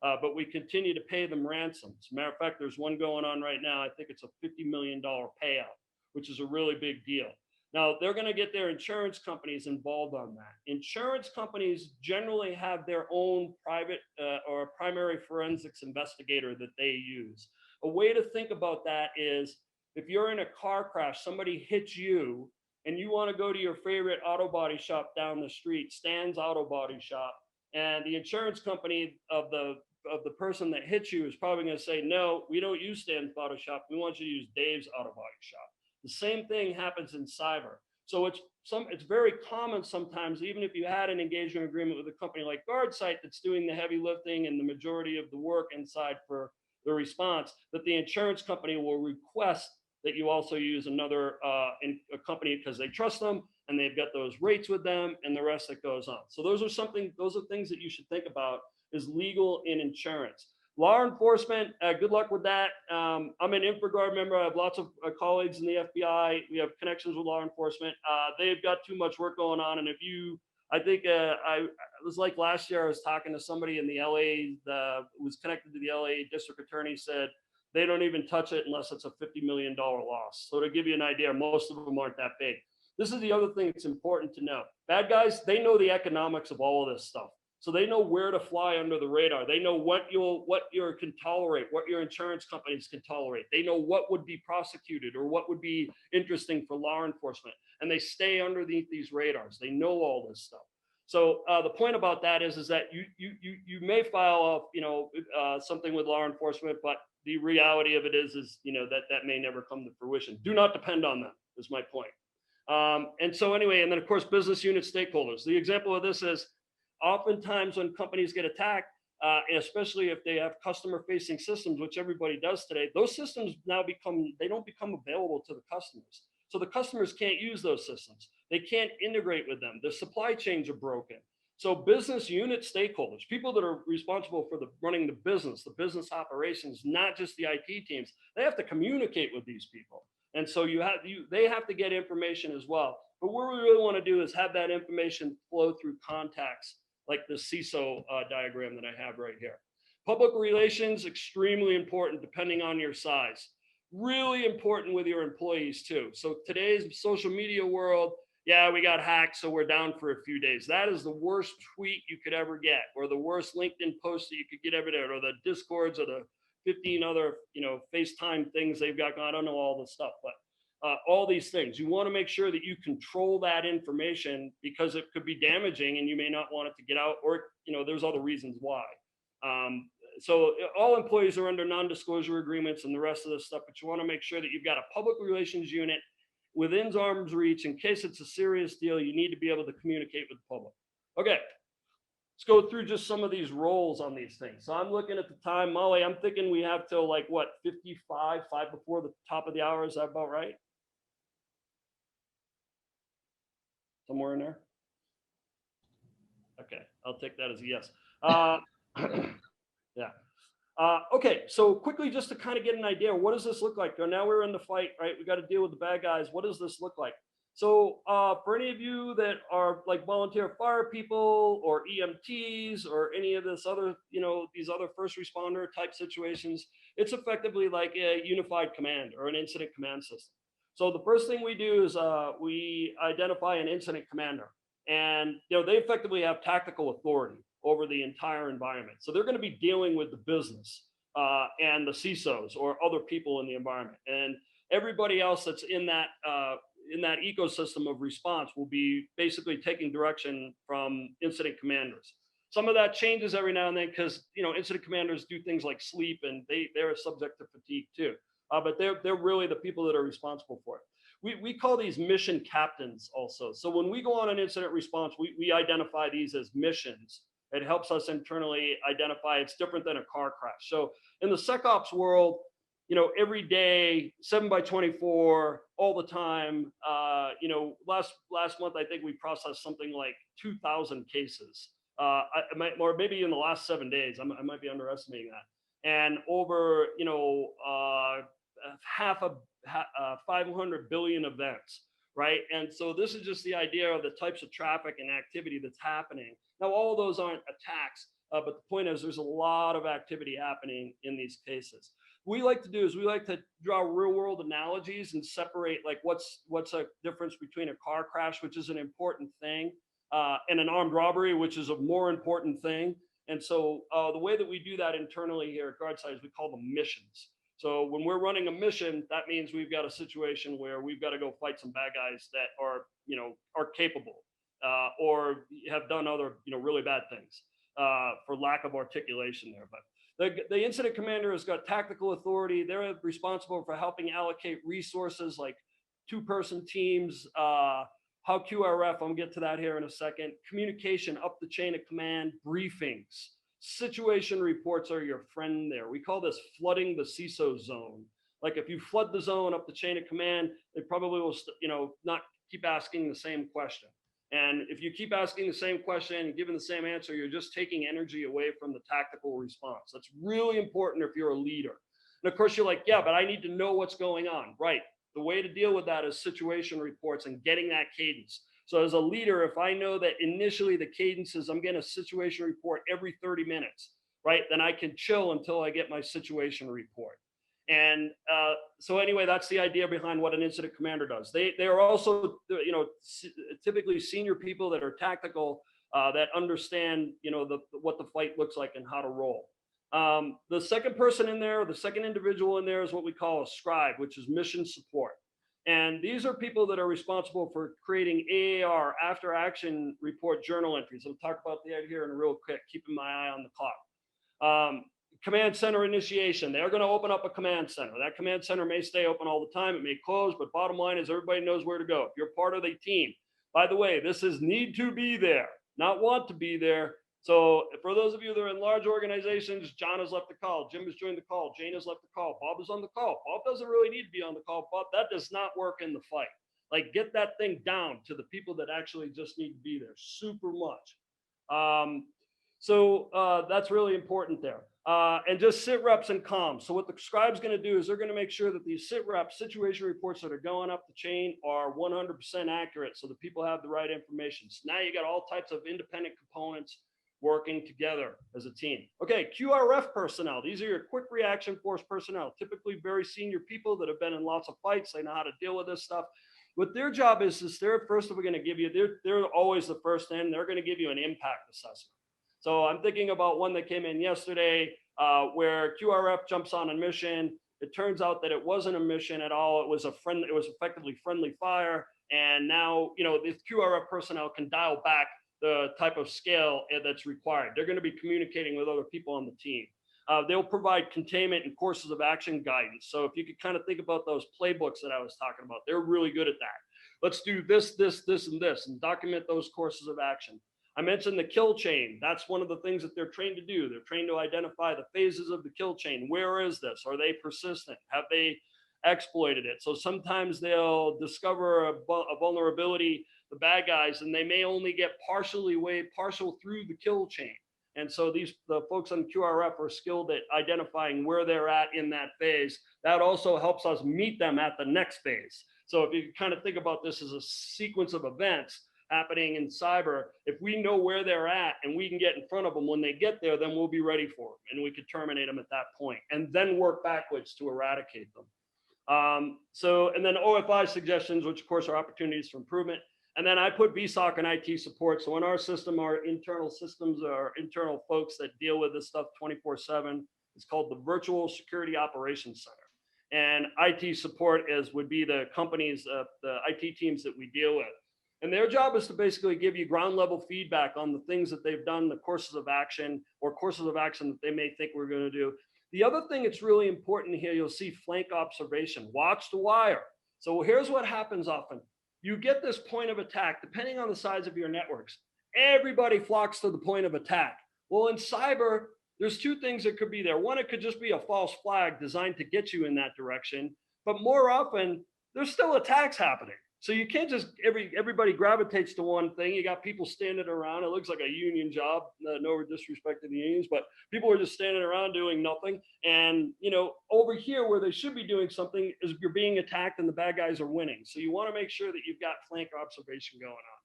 But we continue to pay them ransoms. As a matter of fact, there's one going on right now. I think it's a $50 million payout, which is a really big deal. Now, they're going to get their insurance companies involved on that. Insurance companies generally have their own private or primary forensics investigator that they use. A way to think about that is, if you're in a car crash, somebody hits you, and you want to go to your favorite auto body shop down the street, Stan's Auto Body Shop, and the insurance company of the person that hits you is probably going to say, no, we don't use Stan's Auto Shop. We want you to use Dave's Auto Body Shop. The same thing happens in cyber. So it's very common sometimes, even if you had an engagement agreement with a company like GuardSight that's doing the heavy lifting and the majority of the work inside for the response, that the insurance company will request that you also use another a company because they trust them and they've got those rates with them and the rest that goes on. So those are things that you should think about, is legal and insurance. Law enforcement, good luck with that. I'm an InfraGuard member. I have lots of colleagues in the FBI. We have connections with law enforcement. They've got too much work going on. And it was like last year, I was talking to somebody in the LA, was connected to the LA district attorney, said they don't even touch it unless it's a $50 million loss. So to give you an idea, most of them aren't that big. This is the other thing that's important to know. Bad guys, they know the economics of all of this stuff. So they know where to fly under the radar. They know what you can tolerate, what your insurance companies can tolerate. They know what would be prosecuted or what would be interesting for law enforcement. And they stay underneath these radars. They know all this stuff. So the point about that is that you may file something with law enforcement, but the reality of it is that may never come to fruition. Do not depend on them, is my point. And so anyway, and then of course, business unit stakeholders. The example of this is, oftentimes when companies get attacked, especially if they have customer-facing systems, which everybody does today. Those systems now they don't become available to the customers. So the customers can't use those systems. They can't integrate with them. The supply chains are broken. So business unit stakeholders, people that are responsible for running the business operations, not just the IT teams, they have to communicate with these people. And so they have to get information as well. But what we really want to do is have that information flow through contacts like the CISO diagram that I have right here. Public relations, extremely important depending on your size. Really important with your employees too. So today's social media world, yeah, we got hacked, so we're down for a few days. That is the worst tweet you could ever get, or the worst LinkedIn post that you could get ever there, or the Discords, or the 15 other, FaceTime things they've got going on. I don't know all the stuff, but all these things. You want to make sure that you control that information because it could be damaging and you may not want it to get out, or, there's other reasons why. So all employees are under non-disclosure agreements and the rest of this stuff, but you want to make sure that you've got a public relations unit within arm's reach. In case it's a serious deal, you need to be able to communicate with the public. Okay, let's go through just some of these roles on these things. So I'm looking at the time, Molly, I'm thinking we have till 55, 5 before the top of the hour. Is that about right? Somewhere in there? Okay, I'll take that as a yes. Yeah. Okay, so quickly, just to kind of get an idea, what does this look like? Now we're in the fight, right? We got to deal with the bad guys. What does this look like? So for any of you that are volunteer fire people or EMTs or any of this other, these other first responder type situations, it's effectively like a unified command or an incident command system. So the first thing we do is we identify an incident commander, and they effectively have tactical authority over the entire environment. So they're going to be dealing with the business and the CISOs or other people in the environment, and everybody else that's in that ecosystem of response will be basically taking direction from incident commanders. Some of that changes every now and then because incident commanders do things like sleep, and they're subject to fatigue too. But they're really the people that are responsible for it. We call these mission captains also. So when we go on an incident response, we identify these as missions. It helps us internally identify. It's different than a car crash. So in the SecOps world, every day, 7/24, all the time. Last month I think we processed something like 2,000 cases. Or maybe in the last 7 days. I might be underestimating that. And over 500 billion events. Right. And so this is just the idea of the types of traffic and activity that's happening. Now, all of those aren't attacks, but the point is there's a lot of activity happening in these cases. What we like to do is we like to draw real world analogies and separate what's a difference between a car crash, which is an important thing, and an armed robbery, which is a more important thing. And so the way that we do that internally here at Guardside is we call them missions. So when we're running a mission, that means we've got a situation where we've got to go fight some bad guys that are capable or have done other, really bad things for lack of articulation there. But the incident commander has got tactical authority. They're responsible for helping allocate resources like 2-person teams, how QRF, I'm gonna get to that here in a second, communication up the chain of command, briefings. Situation reports are your friend there. We call this flooding the CISO zone. Like if you flood the zone up the chain of command, they probably will, not keep asking the same question. And if you keep asking the same question and giving the same answer, you're just taking energy away from the tactical response. That's really important if you're a leader. And of course, you're like, yeah, but I need to know what's going on. Right. The way to deal with that is situation reports and getting that cadence. So as a leader, if I know that initially the cadence is I'm getting a situation report every 30 minutes, right, then I can chill until I get my situation report. And so anyway, that's the idea behind what an incident commander does. They are also, typically senior people that are tactical, that understand, what the fight looks like and how to roll. The second person in there, the second individual in there is what we call a scribe, which is mission support. And these are people that are responsible for creating AAR, after action report journal entries. I'll talk about that here in a real quick, keeping my eye on the clock. Command center initiation. They're going to open up a command center. That command center may stay open all the time. It may close, but bottom line is everybody knows where to go. If you're part of the team, by the way, this is need to be there, not want to be there. So for those of you that are in large organizations, John has left the call, Jim has joined the call, Jane has left the call, Bob is on the call. Bob doesn't really need to be on the call, but that does not work in the fight. Like, get that thing down to the people that actually just need to be there super much. That's really important there. And just sit reps and comms. So what the scribe's going to do is they're going to make sure that these sit reps situation reports that are going up the chain are 100% accurate, so that people have the right information. So now you got all types of independent components working together as a team. Okay, QRF personnel. These are your quick reaction force personnel, typically very senior people that have been in lots of fights. They know how to deal with this stuff. What their job is they're first of all going to give you, they're always the first in, they're going to give you an impact assessment. So I'm thinking about one that came in yesterday where QRF jumps on a mission. It turns out that it wasn't a mission at all. It was effectively friendly fire. And now, the QRF personnel can dial back the type of scale that's required. They're going to be communicating with other people on the team. They'll provide containment and courses of action guidance. So if you could kind of think about those playbooks that I was talking about, they're really good at that. Let's do this, this, this, and this, and document those courses of action. I mentioned the kill chain. That's one of the things that they're trained to do. They're trained to identify the phases of the kill chain. Where is this? Are they persistent? Have they exploited it? So sometimes they'll discover a vulnerability, the bad guys, and they may only get partial through the kill chain. And so the folks on QRF are skilled at identifying where they're at in that phase. That also helps us meet them at the next phase. So if you kind of think about this as a sequence of events happening in cyber, if we know where they're at and we can get in front of them when they get there, then we'll be ready for them and we could terminate them at that point and then work backwards to eradicate them. And then OFI suggestions, which of course are opportunities for improvement. And then I put VSOC and IT support. So in our system, our internal systems are internal folks that deal with this stuff 24/7. It's called the Virtual Security Operations Center. And IT support would be the companies, the IT teams that we deal with. And their job is to basically give you ground level feedback on the things that they've done, the courses of action that they may think we're going to do. The other thing that's really important here, you'll see flank observation. Watch the wire. So here's what happens often. You get this point of attack, depending on the size of your networks. Everybody flocks to the point of attack. Well, in cyber, there's two things that could be there. One, it could just be a false flag designed to get you in that direction. But more often, there's still attacks happening. So you can't just, everybody gravitates to one thing. You got people standing around. It looks like a union job. No disrespect to the unions, but people are just standing around doing nothing. And, over here where they should be doing something is you're being attacked and the bad guys are winning. So you want to make sure that you've got flank observation going on.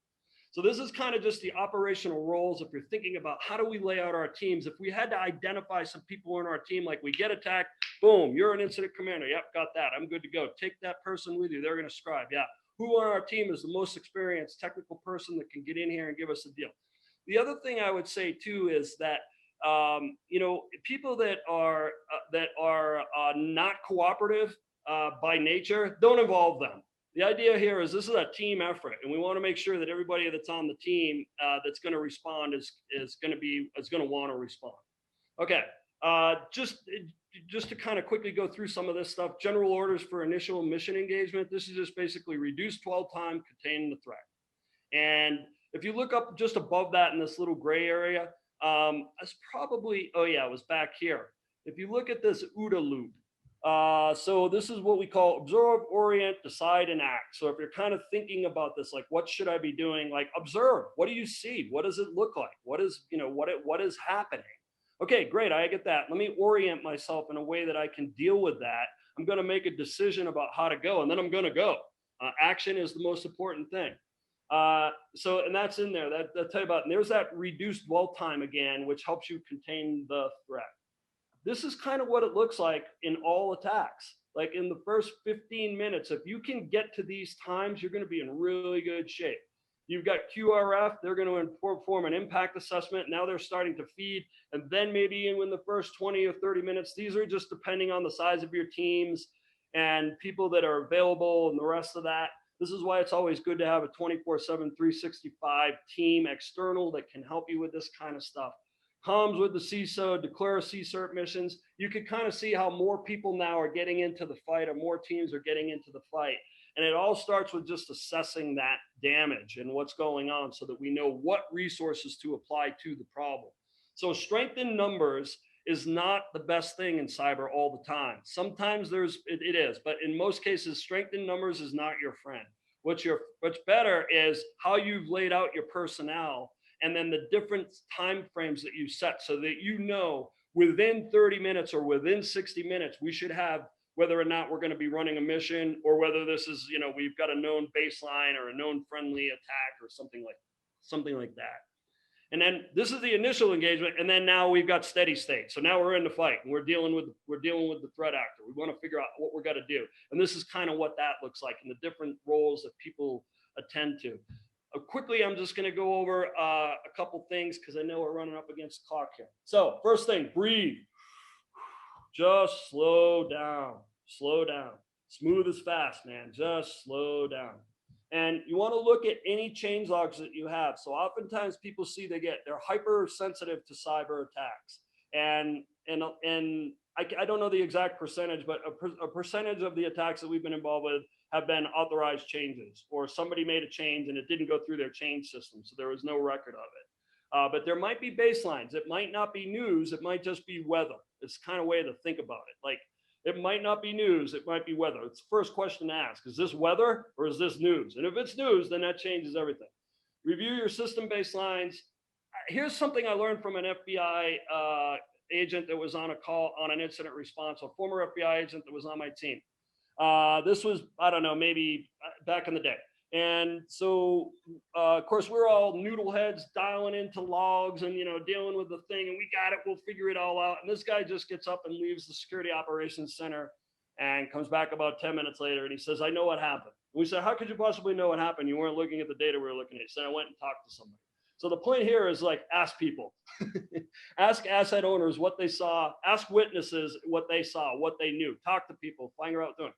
So this is kind of just the operational roles. If you're thinking about how do we lay out our teams, if we had to identify some people in our team, like we get attacked, boom, you're an incident commander. Yep, got that. I'm good to go. Take that person with you. They're going to scribe. Yeah. Who on our team is the most experienced technical person that can get in here and give us a deal? The other thing I would say too is that people that are not cooperative by nature, don't involve them. The idea here is this is a team effort, and we want to make sure that everybody that's on the team that's going to respond is going to want to respond. Okay, just to kind of quickly go through some of this stuff, general orders for initial mission engagement. This is just basically reduce dwell time, contain the threat. And if you look up just above that in this little gray area, it's probably, oh yeah, it was back here. If you look at this OODA loop, so this is what we call observe, orient, decide, and act. So if you're kind of thinking about this, like what should I be doing? Like observe, what do you see? What does it look like? What is happening? Okay, great, I get that. Let me orient myself in a way that I can deal with that. I'm going to make a decision about how to go, and then I'm going to go. Action is the most important thing. And that's in there. That'll tell you about, and there's that reduced dwell time again, which helps you contain the threat. This is kind of what it looks like in all attacks. Like in the first 15 minutes, if you can get to these times, you're going to be in really good shape. You've got QRF, they're going to perform an impact assessment. Now they're starting to feed. And then maybe in the first 20 or 30 minutes, these are just depending on the size of your teams and people that are available and the rest of that. This is why it's always good to have a 24/7, 365 team external that can help you with this kind of stuff. Comms with the CISO, declare CSERT missions. You can kind of see how more people now are getting into the fight, or more teams are getting into the fight. And it all starts with just assessing that damage and what's going on so that we know what resources to apply to the problem. So strength in numbers is not the best thing in cyber all the time. Sometimes it is, but in most cases, strength in numbers is not your friend. What's better is how you've laid out your personnel and then the different time frames that you set so that you know within 30 minutes or within 60 minutes, we should have whether or not we're going to be running a mission or whether this is, we've got a known baseline or a known friendly attack or something like that. And then this is the initial engagement, and then now we've got steady state. So now we're in the fight, and we're dealing with the threat actor. We want to figure out what we're going to do, and this is kind of what that looks like and the different roles that people attend to. Quickly, I'm just going to go over a couple things because I know we're running up against the clock here. So first thing, breathe. Just slow down. Slow down. Smooth is fast, man. Just slow down. And you want to look at any change logs that you have. So oftentimes people see they're hypersensitive to cyber attacks. And I don't know the exact percentage, but a percentage of the attacks that we've been involved with have been authorized changes, or somebody made a change and it didn't go through their change system. So there was no record of it. But there might be baselines. It might not be news. It might just be weather. It's kind of way to think about it. Like, it might not be news, it might be weather. It's the first question to ask. Is this weather or is this news? And if it's news, then that changes everything. Review your system baselines. Here's something I learned from an FBI agent that was on a call on an incident response, a former FBI agent that was on my team. This was, I don't know, maybe back in the day. And so, of course, we're all noodle heads dialing into logs and, dealing with the thing, and we got it, we'll figure it all out. And this guy just gets up and leaves the security operations center and comes back about 10 minutes later. And he says, I know what happened. And we said, how could you possibly know what happened? You weren't looking at the data we were looking at. He said, I went and talked to somebody. So the point here is like, ask people, ask asset owners what they saw, ask witnesses what they saw, what they knew, talk to people, find out what they're doing.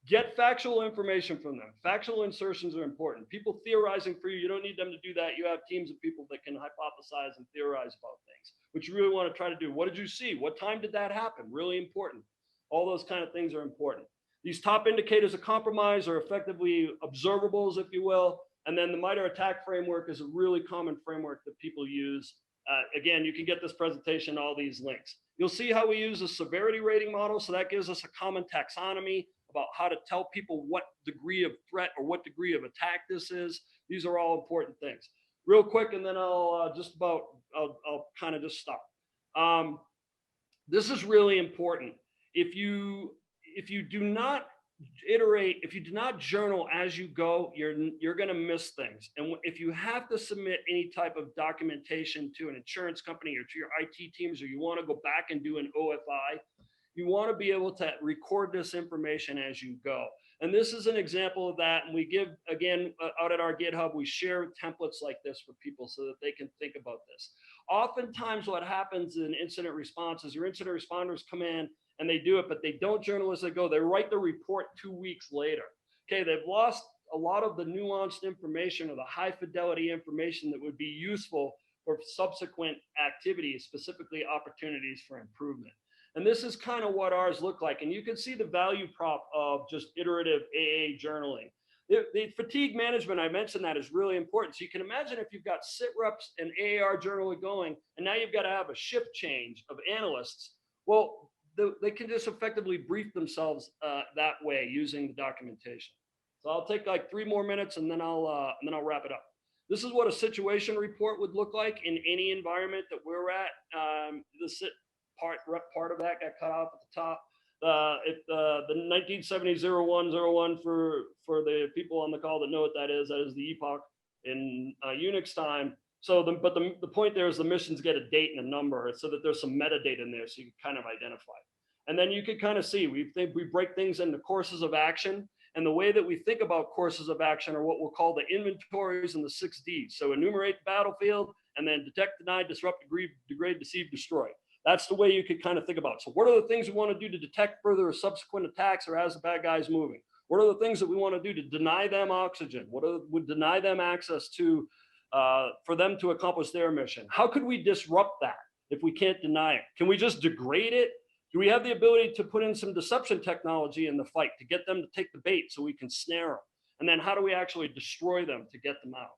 Get factual information from them. Factual insertions are important. People theorizing for you, you don't need them to do that. You have teams of people that can hypothesize and theorize about things, which you really want to try to do. What did you see? What time did that happen? Really important. All those kind of things are important. These top indicators of compromise are effectively observables, if you will. And then the MITRE ATT&CK framework is a really common framework that people use. Again, you can get this presentation, all these links. You'll see how we use a severity rating model. So that gives us a common taxonomy about how to tell people what degree of threat or what degree of attack this is. These are all important things. Real quick, and then I'll kind of just stop. This is really important. If you do not iterate, if you do not journal as you go, you're going to miss things. And if you have to submit any type of documentation to an insurance company or to your IT teams, or you want to go back and do an OFI, you want to be able to record this information as you go. And this is an example of that. And we give, again, out at our GitHub, we share templates like this for people so that they can think about this. Oftentimes what happens in incident response is your incident responders come in and they do it, but they don't journal as they go. They write the report 2 weeks later. Okay, they've lost a lot of the nuanced information or the high fidelity information that would be useful for subsequent activities, specifically opportunities for improvement. And this is kind of what ours look like. And you can see the value prop of just iterative AA journaling. The fatigue management, I mentioned that, is really important. So you can imagine if you've got sit reps and AAR journaling going, and now you've got to have a shift change of analysts. Well, they can just effectively brief themselves that way using the documentation. So I'll take like 3 more minutes and then I'll wrap it up. This is what a situation report would look like in any environment that we're at. The sit part of that got cut off at the top. The 1970-0101 for the people on the call that know what that is the epoch in Unix time. So the point there is the missions get a date and a number so that there's some metadata in there so you can kind of identify. And then you can kind of see, we break things into courses of action. And the way that we think about courses of action are what we'll call the inventories and the 6 Ds. So enumerate the battlefield and then detect, deny, disrupt, degrade, deceive, destroy. That's the way you could kind of think about it. So what are the things we want to do to detect further or subsequent attacks or as the bad guys moving? What are the things that we want to do to deny them oxygen? What would deny them access to, for them to accomplish their mission? How could we disrupt that if we can't deny it? Can we just degrade it? Do we have the ability to put in some deception technology in the fight to get them to take the bait so we can snare them? And then how do we actually destroy them to get them out?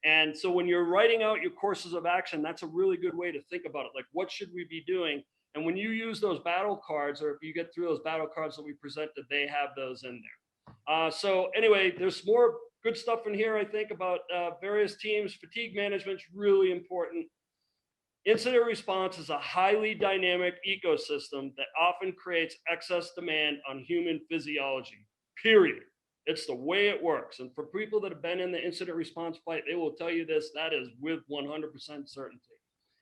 And so when you're writing out your courses of action, that's a really good way to think about it. Like, what should we be doing? And when you use those battle cards, or if you get through those battle cards that we presented, they have those in there. So anyway, there's more good stuff in here, I think, about various teams. Fatigue management is really important. Incident response is a highly dynamic ecosystem that often creates excess demand on human physiology, period. It's the way it works. And for people that have been in the incident response fight, they will tell you this, that is with 100% certainty.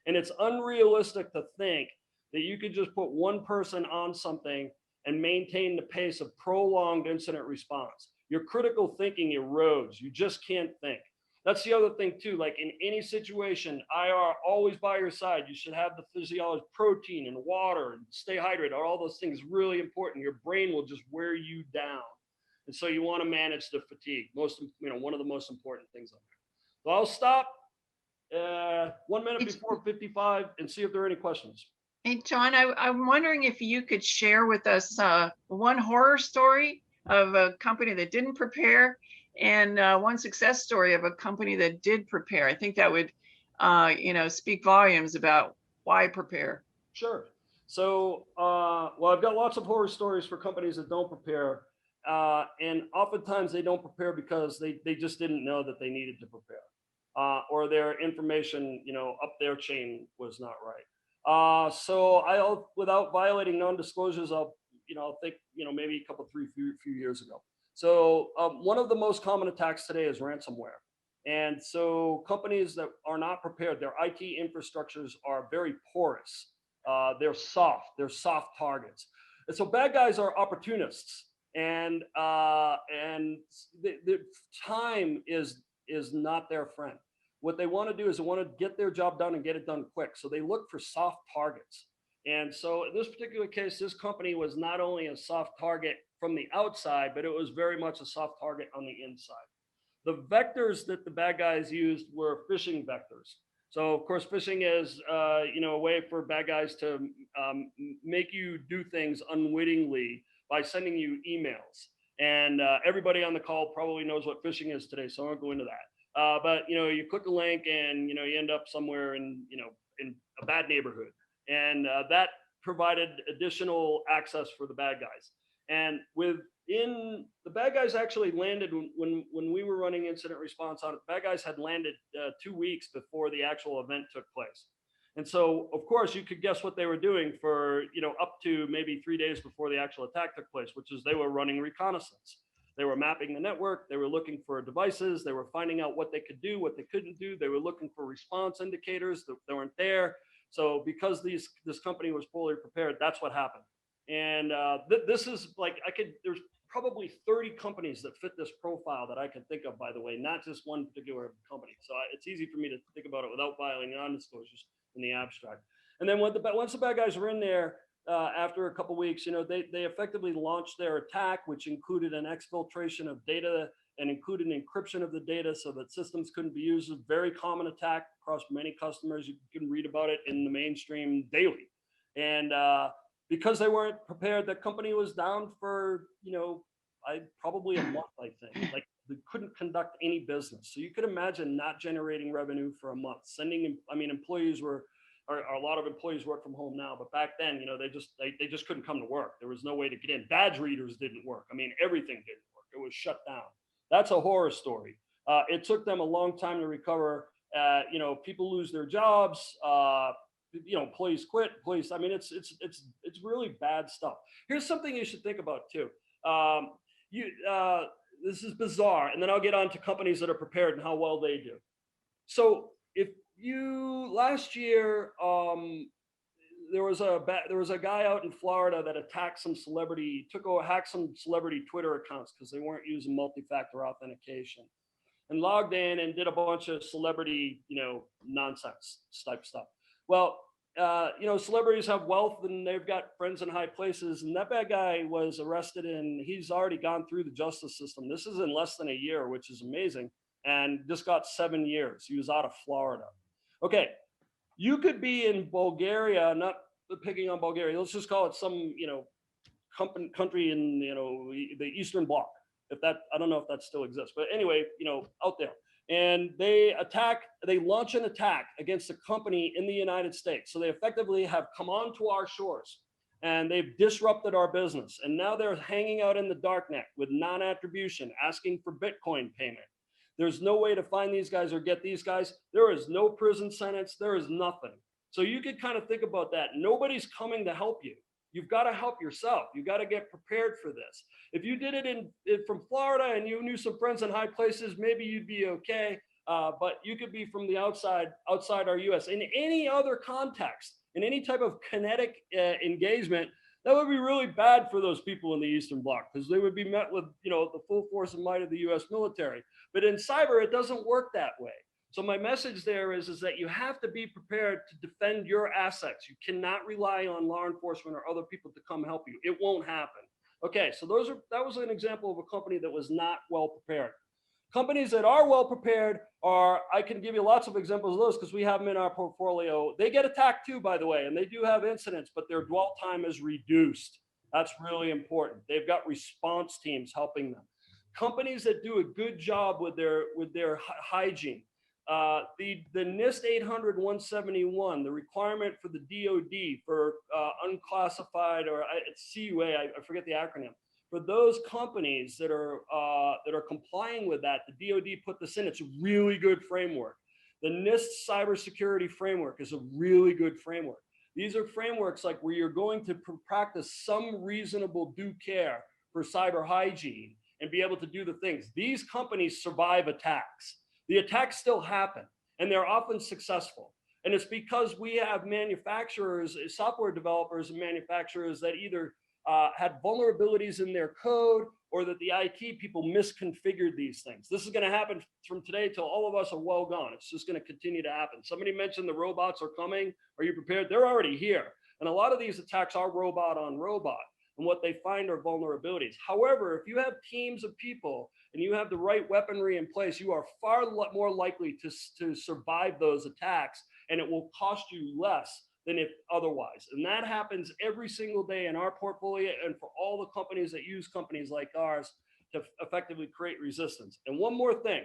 And it's unrealistic to think that you could just put one person on something and maintain the pace of prolonged incident response. Your critical thinking erodes. You just can't think. That's the other thing too, like in any situation, IR always by your side. You should have the physiology, protein and water, and stay hydrated. All those things really important. Your brain will just wear you down. And so you want to manage the fatigue. One of the most important things on there. So I'll stop 1 minute before 55 and see if there are any questions. Hey, John, I'm wondering if you could share with us one horror story of a company that didn't prepare and one success story of a company that did prepare. I think that would, speak volumes about why prepare. Sure. So, well, I've got lots of horror stories for companies that don't prepare. And oftentimes they don't prepare because they just didn't know that they needed to prepare, or their information, up their chain was not right. So without violating non-disclosures, I'll think, maybe a few years ago. So one of the most common attacks today is ransomware. And so companies that are not prepared, their IT infrastructures are very porous. They're soft targets. And so bad guys are opportunists. And the time is not their friend. What they want to do is they want to get their job done and get it done quick. So they look for soft targets. And so in this particular case, this company was not only a soft target from the outside, but it was very much a soft target on the inside. The vectors that the bad guys used were phishing vectors. So of course, phishing is a way for bad guys to make you do things unwittingly by sending you emails. And everybody on the call probably knows what phishing is today, so I won't go into that. But you click a link and you end up somewhere in a bad neighborhood, and that provided additional access for the bad guys. And the bad guys actually landed when we were running incident response on it. Bad guys had landed 2 weeks before the actual event took place. And so, of course, you could guess what they were doing for, up to maybe 3 days before the actual attack took place, which is they were running reconnaissance. They were mapping the network. They were looking for devices. They were finding out what they could do, what they couldn't do. They were looking for response indicators that weren't there. So because this company was fully prepared, that's what happened. And this is there's probably 30 companies that fit this profile that I can think of, by the way, not just one particular company. So it's easy for me to think about it without violating non-disclosures in the abstract. And then once the bad guys were in there, after a couple of weeks, they effectively launched their attack, which included an exfiltration of data and included encryption of the data so that systems couldn't be used. It's a very common attack across many customers. You can read about it in the mainstream daily. And because they weren't prepared, the company was down for, probably a month, I think. Like, they couldn't conduct any business. So you could imagine not generating revenue for a month. Employees were, or a lot of employees work from home now, but back then, they just couldn't come to work. There was no way to get in. Badge readers didn't work. Everything didn't work. It was shut down. That's a horror story. It took them a long time to recover. People lose their jobs. Employees quit. It's really bad stuff. Here's something you should think about too. This is bizarre, and then I'll get on to companies that are prepared and how well they do. So last year, there was a guy out in Florida that attacked hacked some celebrity Twitter accounts because they weren't using multi-factor authentication, and logged in and did a bunch of celebrity, nonsense type stuff. Well, celebrities have wealth and they've got friends in high places, and that bad guy was arrested and he's already gone through the justice system. This is in less than a year, which is amazing, and just got 7 years. He was out of Florida. Okay, you could be in Bulgaria, not picking on Bulgaria. Let's just call it some, country in, the Eastern Bloc. If that, I don't know if that still exists, but anyway, out there. And they launch an attack against a company in the United States. So they effectively have come onto our shores and they've disrupted our business. And now they're hanging out in the darknet with non-attribution, asking for Bitcoin payment. There's no way to find these guys or get these guys. There is no prison sentence. There is nothing. So you could kind of think about that. Nobody's coming to help you. You've got to help yourself. You've got to get prepared for this. If you did it from Florida and you knew some friends in high places, maybe you'd be okay. But you could be from the outside our US. In any other context, in any type of kinetic engagement, that would be really bad for those people in the Eastern Bloc because they would be met with, the full force and might of the US military. But in cyber, it doesn't work that way. So my message there is that you have to be prepared to defend your assets. You cannot rely on law enforcement or other people to come help you. It won't happen. Okay, so that was an example of a company that was not well prepared. Companies that are well prepared I can give you lots of examples of those because we have them in our portfolio. They get attacked too, by the way, and they do have incidents, but their dwell time is reduced. That's really important. They've got response teams helping them. Companies that do a good job with their hygiene. The NIST 800-171, the requirement for the DoD for unclassified or it's CUA, I forget the acronym. For those companies that are complying with that, the DoD put this in. It's a really good framework. The NIST cybersecurity framework is a really good framework. These are frameworks like where you're going to practice some reasonable due care for cyber hygiene and be able to do the things. These companies survive attacks. The attacks still happen, and they're often successful. And it's because we have manufacturers, software developers and manufacturers that either had vulnerabilities in their code or that the IT people misconfigured these things. This is going to happen from today till all of us are well gone. It's just going to continue to happen. Somebody mentioned the robots are coming. Are you prepared? They're already here. And a lot of these attacks are robot on robot. And what they find are vulnerabilities. However, if you have teams of people and you have the right weaponry in place, you are far more likely to survive those attacks, and it will cost you less than if otherwise. And that happens every single day in our portfolio and for all the companies that use companies like ours to effectively create resistance. And one more thing,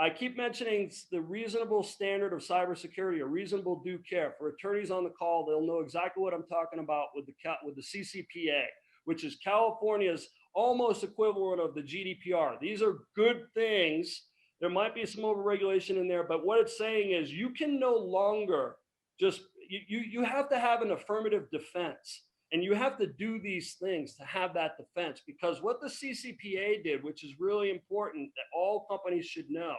I keep mentioning the reasonable standard of cybersecurity or reasonable due care. For attorneys on the call, they'll know exactly what I'm talking about with the CCPA, which is California's almost equivalent of the GDPR. These are good things. There might be some overregulation in there, but what it's saying is you can no longer just, you have to have an affirmative defense. And you have to do these things to have that defense, because what the CCPA did, which is really important that all companies should know,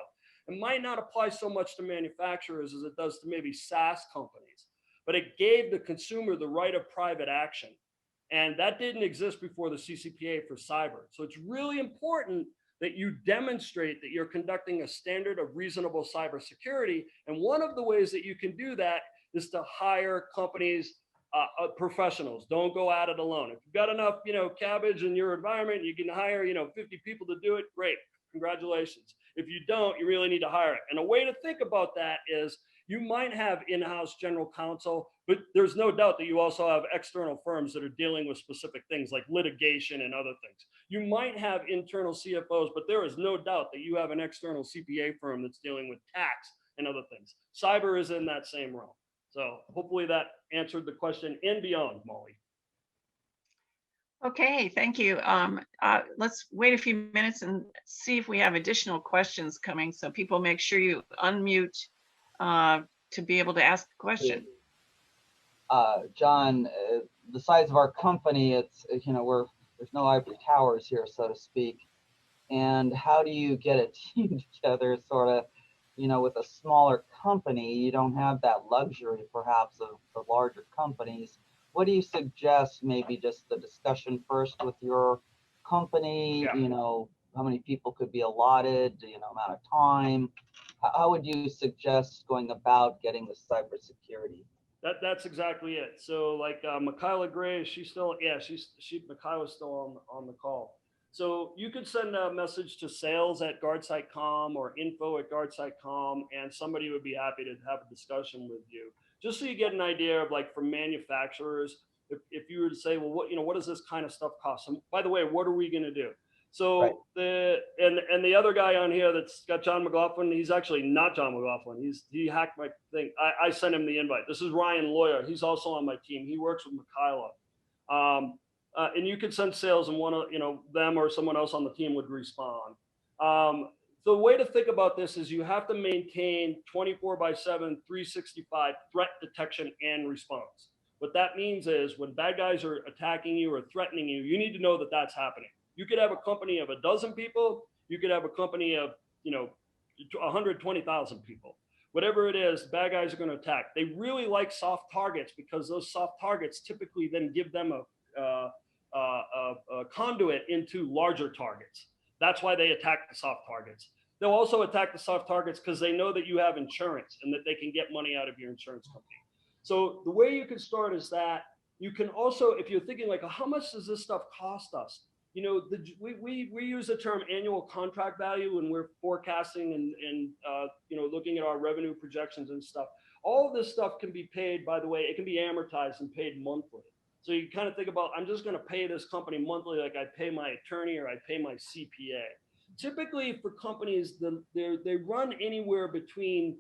it might not apply so much to manufacturers as it does to maybe SaaS companies, but it gave the consumer the right of private action. And that didn't exist before the CCPA for cyber. So it's really important that you demonstrate that you're conducting a standard of reasonable cybersecurity. And one of the ways that you can do that is to hire companies, professionals. Don't go at it alone. If you've got enough, cabbage in your environment, you can hire, 50 people to do it. Great. Congratulations. If you don't, you really need to hire it. And a way to think about that is you might have in-house general counsel, but there's no doubt that you also have external firms that are dealing with specific things like litigation and other things. You might have internal CFOs, but there is no doubt that you have an external CPA firm that's dealing with tax and other things. Cyber is in that same realm. So hopefully that answered the question and beyond, Molly. Okay, thank you. Let's wait a few minutes and see if we have additional questions coming. So people make sure you unmute to be able to ask the question. John, the size of our company, it's, there's no ivory towers here, so to speak. And how do you get a team together sort of, with a smaller company? You don't have that luxury perhaps of the larger companies. What do you suggest? Maybe just the discussion first with your company, Yeah. How many people could be allotted, amount of time? How would you suggest going about getting the cybersecurity? That's exactly it. So like Michaela Gray, she's still, Michaela's still on the call. So you could send a message to sales@guardsite.com or info@guardsite.com, and somebody would be happy to have a discussion with you. just so you get an idea of like from manufacturers, if you were to say, well, what does this kind of stuff cost? And by the way, what are we going to do? So Right. the other guy on here that's got John McLaughlin, he's actually not John McLaughlin. He hacked my thing. I sent him the invite. This is Ryan Lawyer. He's also on my team. He works with Mikayla. And you could send sales and one of them or someone else on the team would respond. The way to think about this is you have to maintain 24/7, 365 threat detection and response. What that means is when bad guys are attacking you or threatening you, you need to know that that's happening. You could have a company of a dozen people. You could have a company of 120,000 people. Whatever it is, bad guys are going to attack. They really like soft targets because those soft targets typically then give them a conduit into larger targets. That's why they attack the soft targets. They'll also attack the soft targets because they know that you have insurance and that they can get money out of your insurance company. So the way you can start is that you can also, if you're thinking like, how much does this stuff cost us? We use the term annual contract value when we're forecasting and looking at our revenue projections and stuff. All of this stuff can be paid, by the way, it can be amortized and paid monthly. So you kind of think about, I'm just going to pay this company monthly like I pay my attorney or I pay my CPA. Typically for companies, they run anywhere between,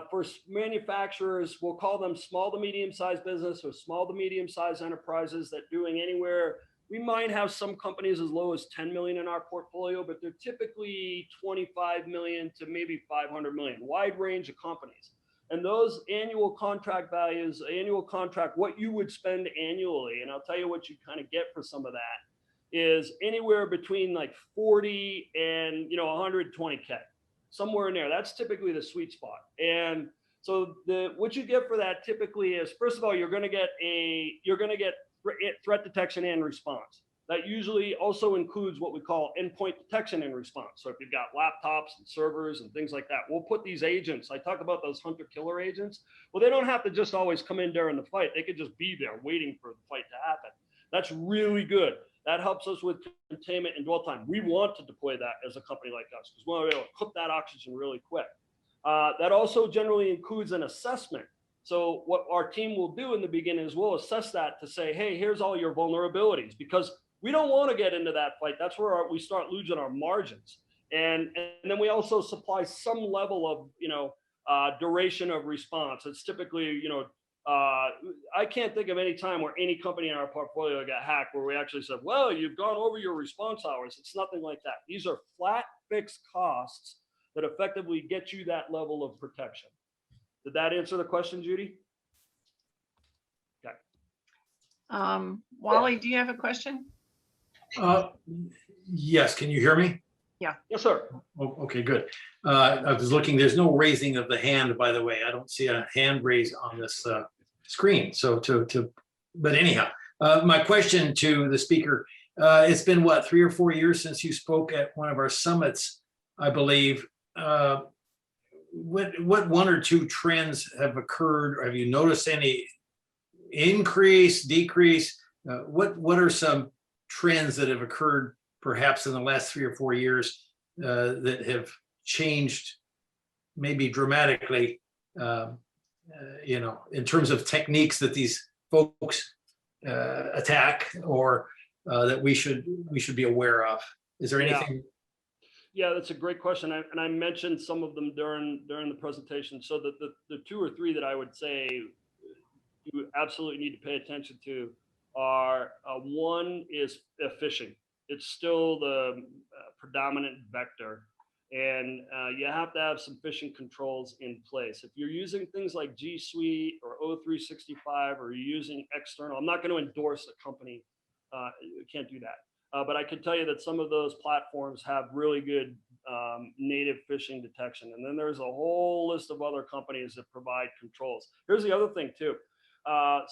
for manufacturers, we'll call them small to medium-sized business or small to medium-sized enterprises that doing anywhere. We might have some companies as low as 10 million in our portfolio, but they're typically 25 million to maybe 500 million, wide range of companies. And those annual contract values, what you would spend annually, and I'll tell you what you kind of get for some of that, is anywhere between like 40 and 120K, somewhere in there. That's typically the sweet spot. And so what you get for that typically is, first of all, you're going to get threat detection and response. That usually also includes what we call endpoint detection and response. So if you've got laptops and servers and things like that, we'll put these agents. I talk about those hunter-killer agents. Well, they don't have to just always come in during the fight. They could just be there waiting for the fight to happen. That's really good. That helps us with containment and dwell time. We want to deploy that as a company like us because we want to be able to cook that oxygen really quick. That also generally includes an assessment. So what our team will do in the beginning is we'll assess that to say, hey, here's all your vulnerabilities, because we don't want to get into that fight. That's where we start losing our margins. And then we also supply some level of, duration of response. It's typically, I can't think of any time where any company in our portfolio got hacked where we actually said, well, you've gone over your response hours. It's nothing like that. These are flat fixed costs that effectively get you that level of protection. Did that answer the question, Judy? Okay. Wally, do you have a question? Yes, can you hear me? Yeah. Yes, sir. Oh, okay, good. I was looking, there's no raising of the hand, by the way. I don't see a hand raise on this screen. So but anyhow, my question to the speaker, it's been what, 3 or 4 years since you spoke at one of our summits, I believe. What 1 or 2 trends have occurred? Or have you noticed any increase, decrease? What are some trends that have occurred perhaps in the last 3 or 4 years that have changed maybe dramatically, in terms of techniques that these folks attack or that we should be aware of? Is there anything? Yeah, that's a great question. And I mentioned some of them during the presentation. So the 2 or 3 that I would say you absolutely need to pay attention to are, one is phishing. It's still the predominant vector. And you have to have some phishing controls in place. If you're using things like G Suite or O365, or you're using external, I'm not going to endorse a company. You can't do that. But I can tell you that some of those platforms have really good native phishing detection. And then there's a whole list of other companies that provide controls. Here's the other thing too. I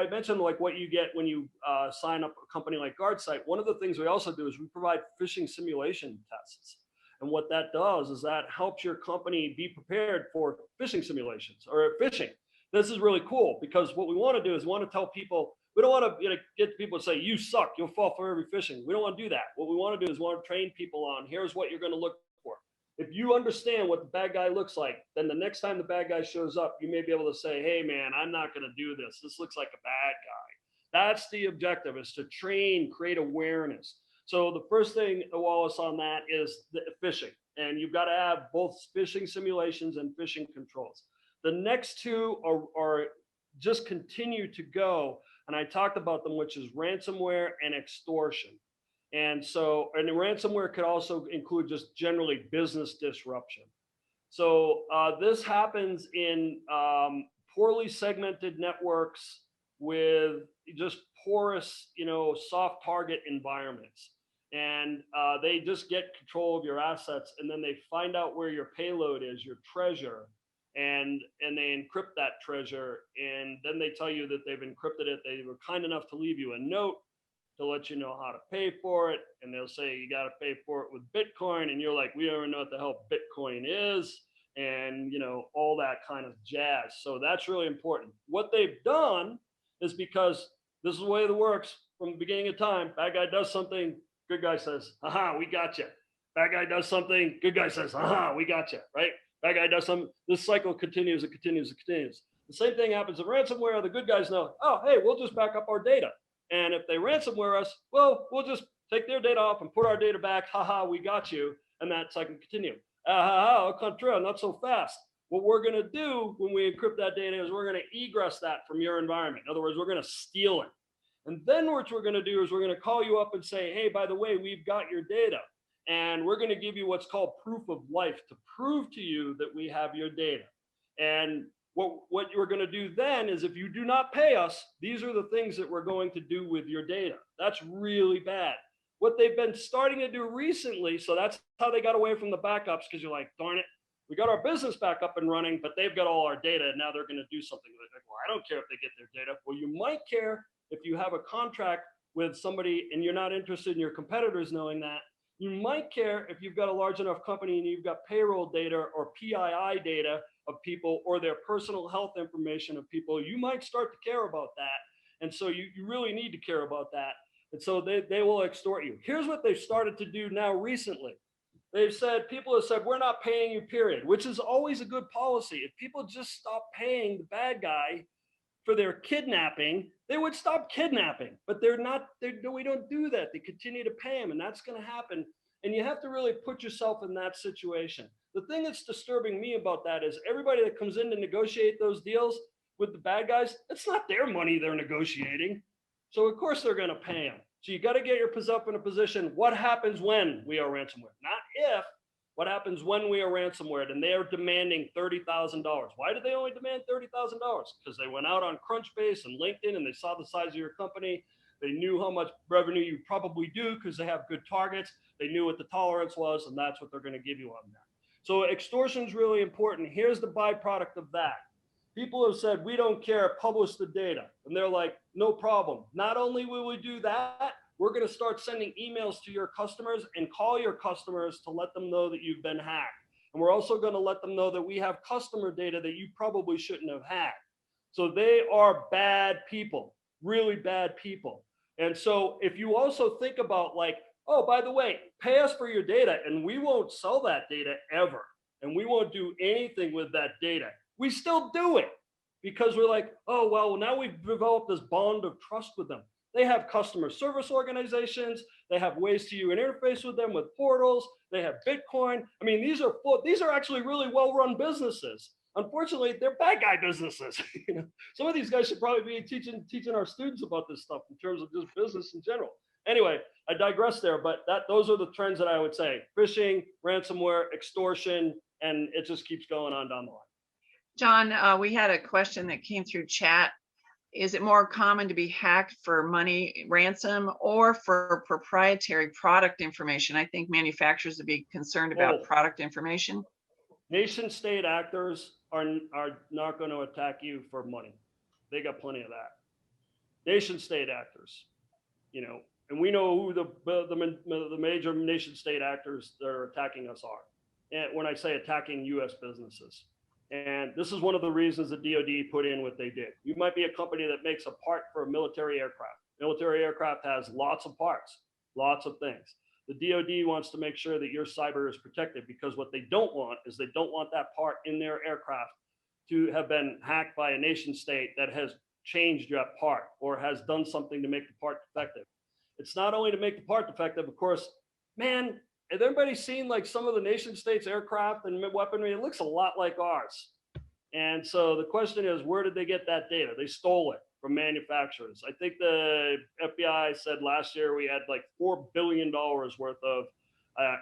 mentioned like what you get when you sign up a company like GuardSight. One of the things we also do is we provide phishing simulation tests. And what that does is that helps your company be prepared for phishing simulations or phishing. This is really cool because what we want to do is we want to tell people, we don't want to get people to say, you suck, you'll fall for every phishing. We don't want to do that. What we want to do is we want to train people on, here's what you're going to look for. If you understand what the bad guy looks like, then the next time the bad guy shows up, you may be able to say, hey man, I'm not going to do this. This looks like a bad guy. That's the objective, is to train, create awareness. So the first thing, Wallace, on that is the phishing. And you've got to have both phishing simulations and phishing controls. The next two are just continue to go. And I talked about them, which is ransomware and extortion. And so, and the ransomware could also include just generally business disruption. So this happens in poorly segmented networks with just porous, soft target environments. And they just get control of your assets, and then they find out where your payload is, your treasure, and they encrypt that treasure. And then they tell you that they've encrypted it. They were kind enough to leave you a note to let you know how to pay for it. And they'll say, you got to pay for it with Bitcoin. And you're like, we don't know what the hell Bitcoin is. And, all that kind of jazz. So that's really important. What they've done is, because this is the way it works from the beginning of time, bad guy does something, good guy says, aha, we got you. Bad guy does something, good guy says, aha, we got you, right? Bad guy does something, this cycle continues, it continues, it continues. The same thing happens in ransomware. The good guys know, oh, hey, we'll just back up our data. And if they ransomware us, well, we'll just take their data off and put our data back. Haha, we got you. And that cycle can continue. Au contraire, not so fast. What we're going to do when we encrypt that data is we're going to egress that from your environment. In other words, we're going to steal it. And then what we're going to do is we're going to call you up and say, hey, by the way, we've got your data. And we're going to give you what's called proof of life to prove to you that we have your data. And what you're going to do then is, if you do not pay us, these are the things that we're going to do with your data. That's really bad. What they've been starting to do recently, so that's how they got away from the backups, because you're like, darn it, we got our business back up and running, but they've got all our data, and now they're going to do something with it. Well, I don't care if they get their data. Well, you might care if you have a contract with somebody and you're not interested in your competitors knowing that. You might care if you've got a large enough company and you've got payroll data or PII data of people, or their personal health information of people. You might start to care about that. And so you really need to care about that. And so they will extort you. Here's what they've started to do now recently. They've said, people have said, we're not paying you, period, which is always a good policy. If people just stop paying the bad guy for their kidnapping, they would stop kidnapping, but we don't do that. They continue to pay them, and that's going to happen. And you have to really put yourself in that situation. The thing that's disturbing me about that is everybody that comes in to negotiate those deals with the bad guys, it's not their money they're negotiating. So of course they're going to pay them. So you got to get yourself in a position. What happens when we are ransomware? Not if. What happens when we are ransomware and they are demanding $30,000? Why do they only demand $30,000? Because they went out on Crunchbase and LinkedIn and they saw the size of your company. They knew how much revenue you probably do because they have good targets. They knew what the tolerance was, and that's what they're going to give you on that. So extortion is really important. Here's the byproduct of that. People have said, we don't care, publish the data. And they're like, no problem. Not only will we do that, we're going to start sending emails to your customers and call your customers to let them know that you've been hacked. And we're also going to let them know that we have customer data that you probably shouldn't have had. So they are bad people, really bad people. And so if you also think about like, oh, by the way, pay us for your data and we won't sell that data ever. And we won't do anything with that data. We still do it because we're like, oh, well, now we've developed this bond of trust with them. They have customer service organizations. They have ways to interface with them with portals. They have Bitcoin. I mean, these are actually really well-run businesses. Unfortunately, they're bad guy businesses. Some of these guys should probably be teaching our students about this stuff in terms of just business in general. Anyway, I digress there, but those are the trends that I would say: phishing, ransomware, extortion, and it just keeps going on down the line. John, we had a question that came through chat. Is it more common to be hacked for money ransom or for proprietary product information? I think manufacturers would be concerned about product information. Nation state actors are not going to attack you for money. They got plenty of that. Nation state actors, and we know who the major nation state actors that are attacking us are. And when I say attacking U.S. businesses. And this is one of the reasons the DoD put in what they did. You might be a company that makes a part for a military aircraft. Military aircraft has lots of parts, lots of things. The DoD wants to make sure that your cyber is protected, because what they don't want is they don't want that part in their aircraft to have been hacked by a nation state that has changed that part or has done something to make the part defective. It's not only to make the part defective, of course, man, has everybody seen like some of the nation states aircraft and weaponry? It looks a lot like ours. And so the question is, where did they get that data? They stole it from manufacturers. I think the FBI said last year we had like $4 billion worth of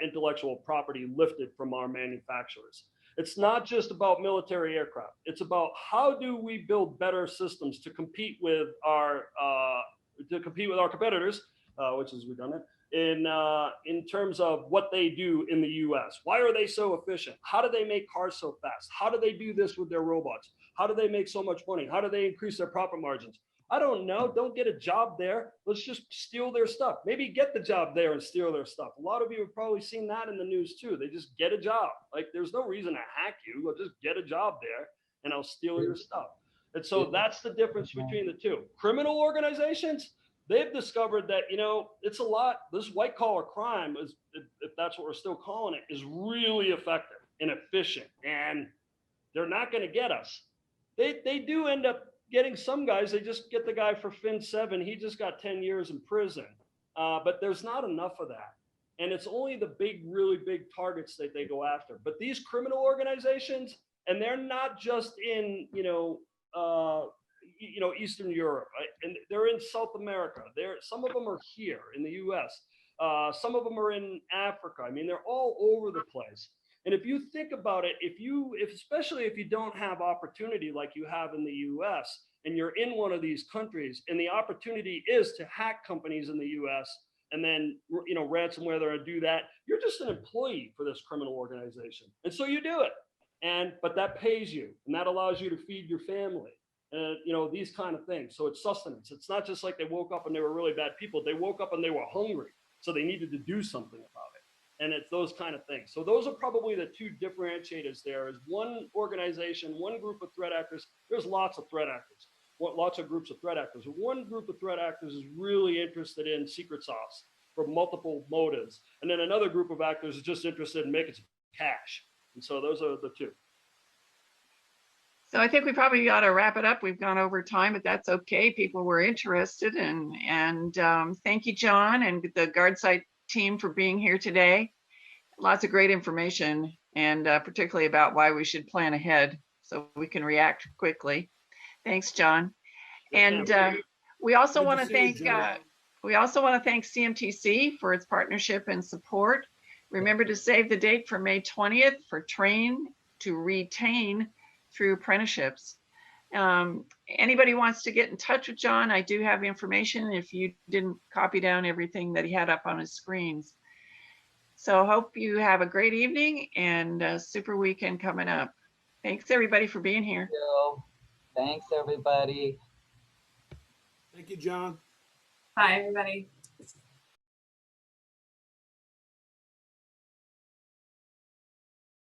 intellectual property lifted from our manufacturers. It's not just about military aircraft. It's about how do we build better systems to compete with our competitors, which is redundant, in terms of what they do in the US. Why are they so efficient? How do they make cars so fast? How do they do this with their robots? How do they make so much money? How do they increase their profit margins? I don't know. Don't get a job there. Let's just steal their stuff. Maybe get the job there and steal their stuff. A lot of you have probably seen that in the news too. They just get a job. Like there's no reason to hack you. I'll just get a job there and I'll steal your stuff. And so that's the difference between the two. Criminal organizations, they've discovered that, you know, it's a lot. This white collar crime, is, if that's what we're still calling it, is really effective and efficient. And they're not going to get us. They do end up getting some guys. They just get the guy for Fin7. He just got 10 years in prison. But there's not enough of that. And it's only the big, really big targets that they go after. But these criminal organizations, and they're not just in, Eastern Europe, right? And they're in South America. Some of them are here in the US. Some of them are in Africa. I mean, they're all over the place. And if you think about it, especially if you don't have opportunity like you have in the US, and you're in one of these countries, and the opportunity is to hack companies in the US, and then, ransomware there and do that, you're just an employee for this criminal organization. And so you do it. But that pays you, and that allows you to feed your family. These kind of things. So it's sustenance. It's not just like they woke up and they were really bad people. They woke up and they were hungry. So they needed to do something about it. And it's those kind of things. So those are probably the two differentiators there, is one organization, one group of threat actors. There's lots of threat actors, lots of groups of threat actors. One group of threat actors is really interested in secret sauce for multiple motives. And then another group of actors is just interested in making some cash. And so those are the two. So I think we probably got to wrap it up. We've gone over time, but that's okay. People were interested, and thank you, John, and the GuardSight team for being here today. Lots of great information, and particularly about why we should plan ahead so we can react quickly. Thanks, John. And we also want to thank CMTC for its partnership and support. Remember to save the date for May 20th for Train to Retain through apprenticeships. Anybody wants to get in touch with John, I do have information if you didn't copy down everything that he had up on his screens. So hope you have a great evening and a super weekend coming up. Thanks everybody for being here. Thanks, everybody. Thank you, John. Bye, everybody.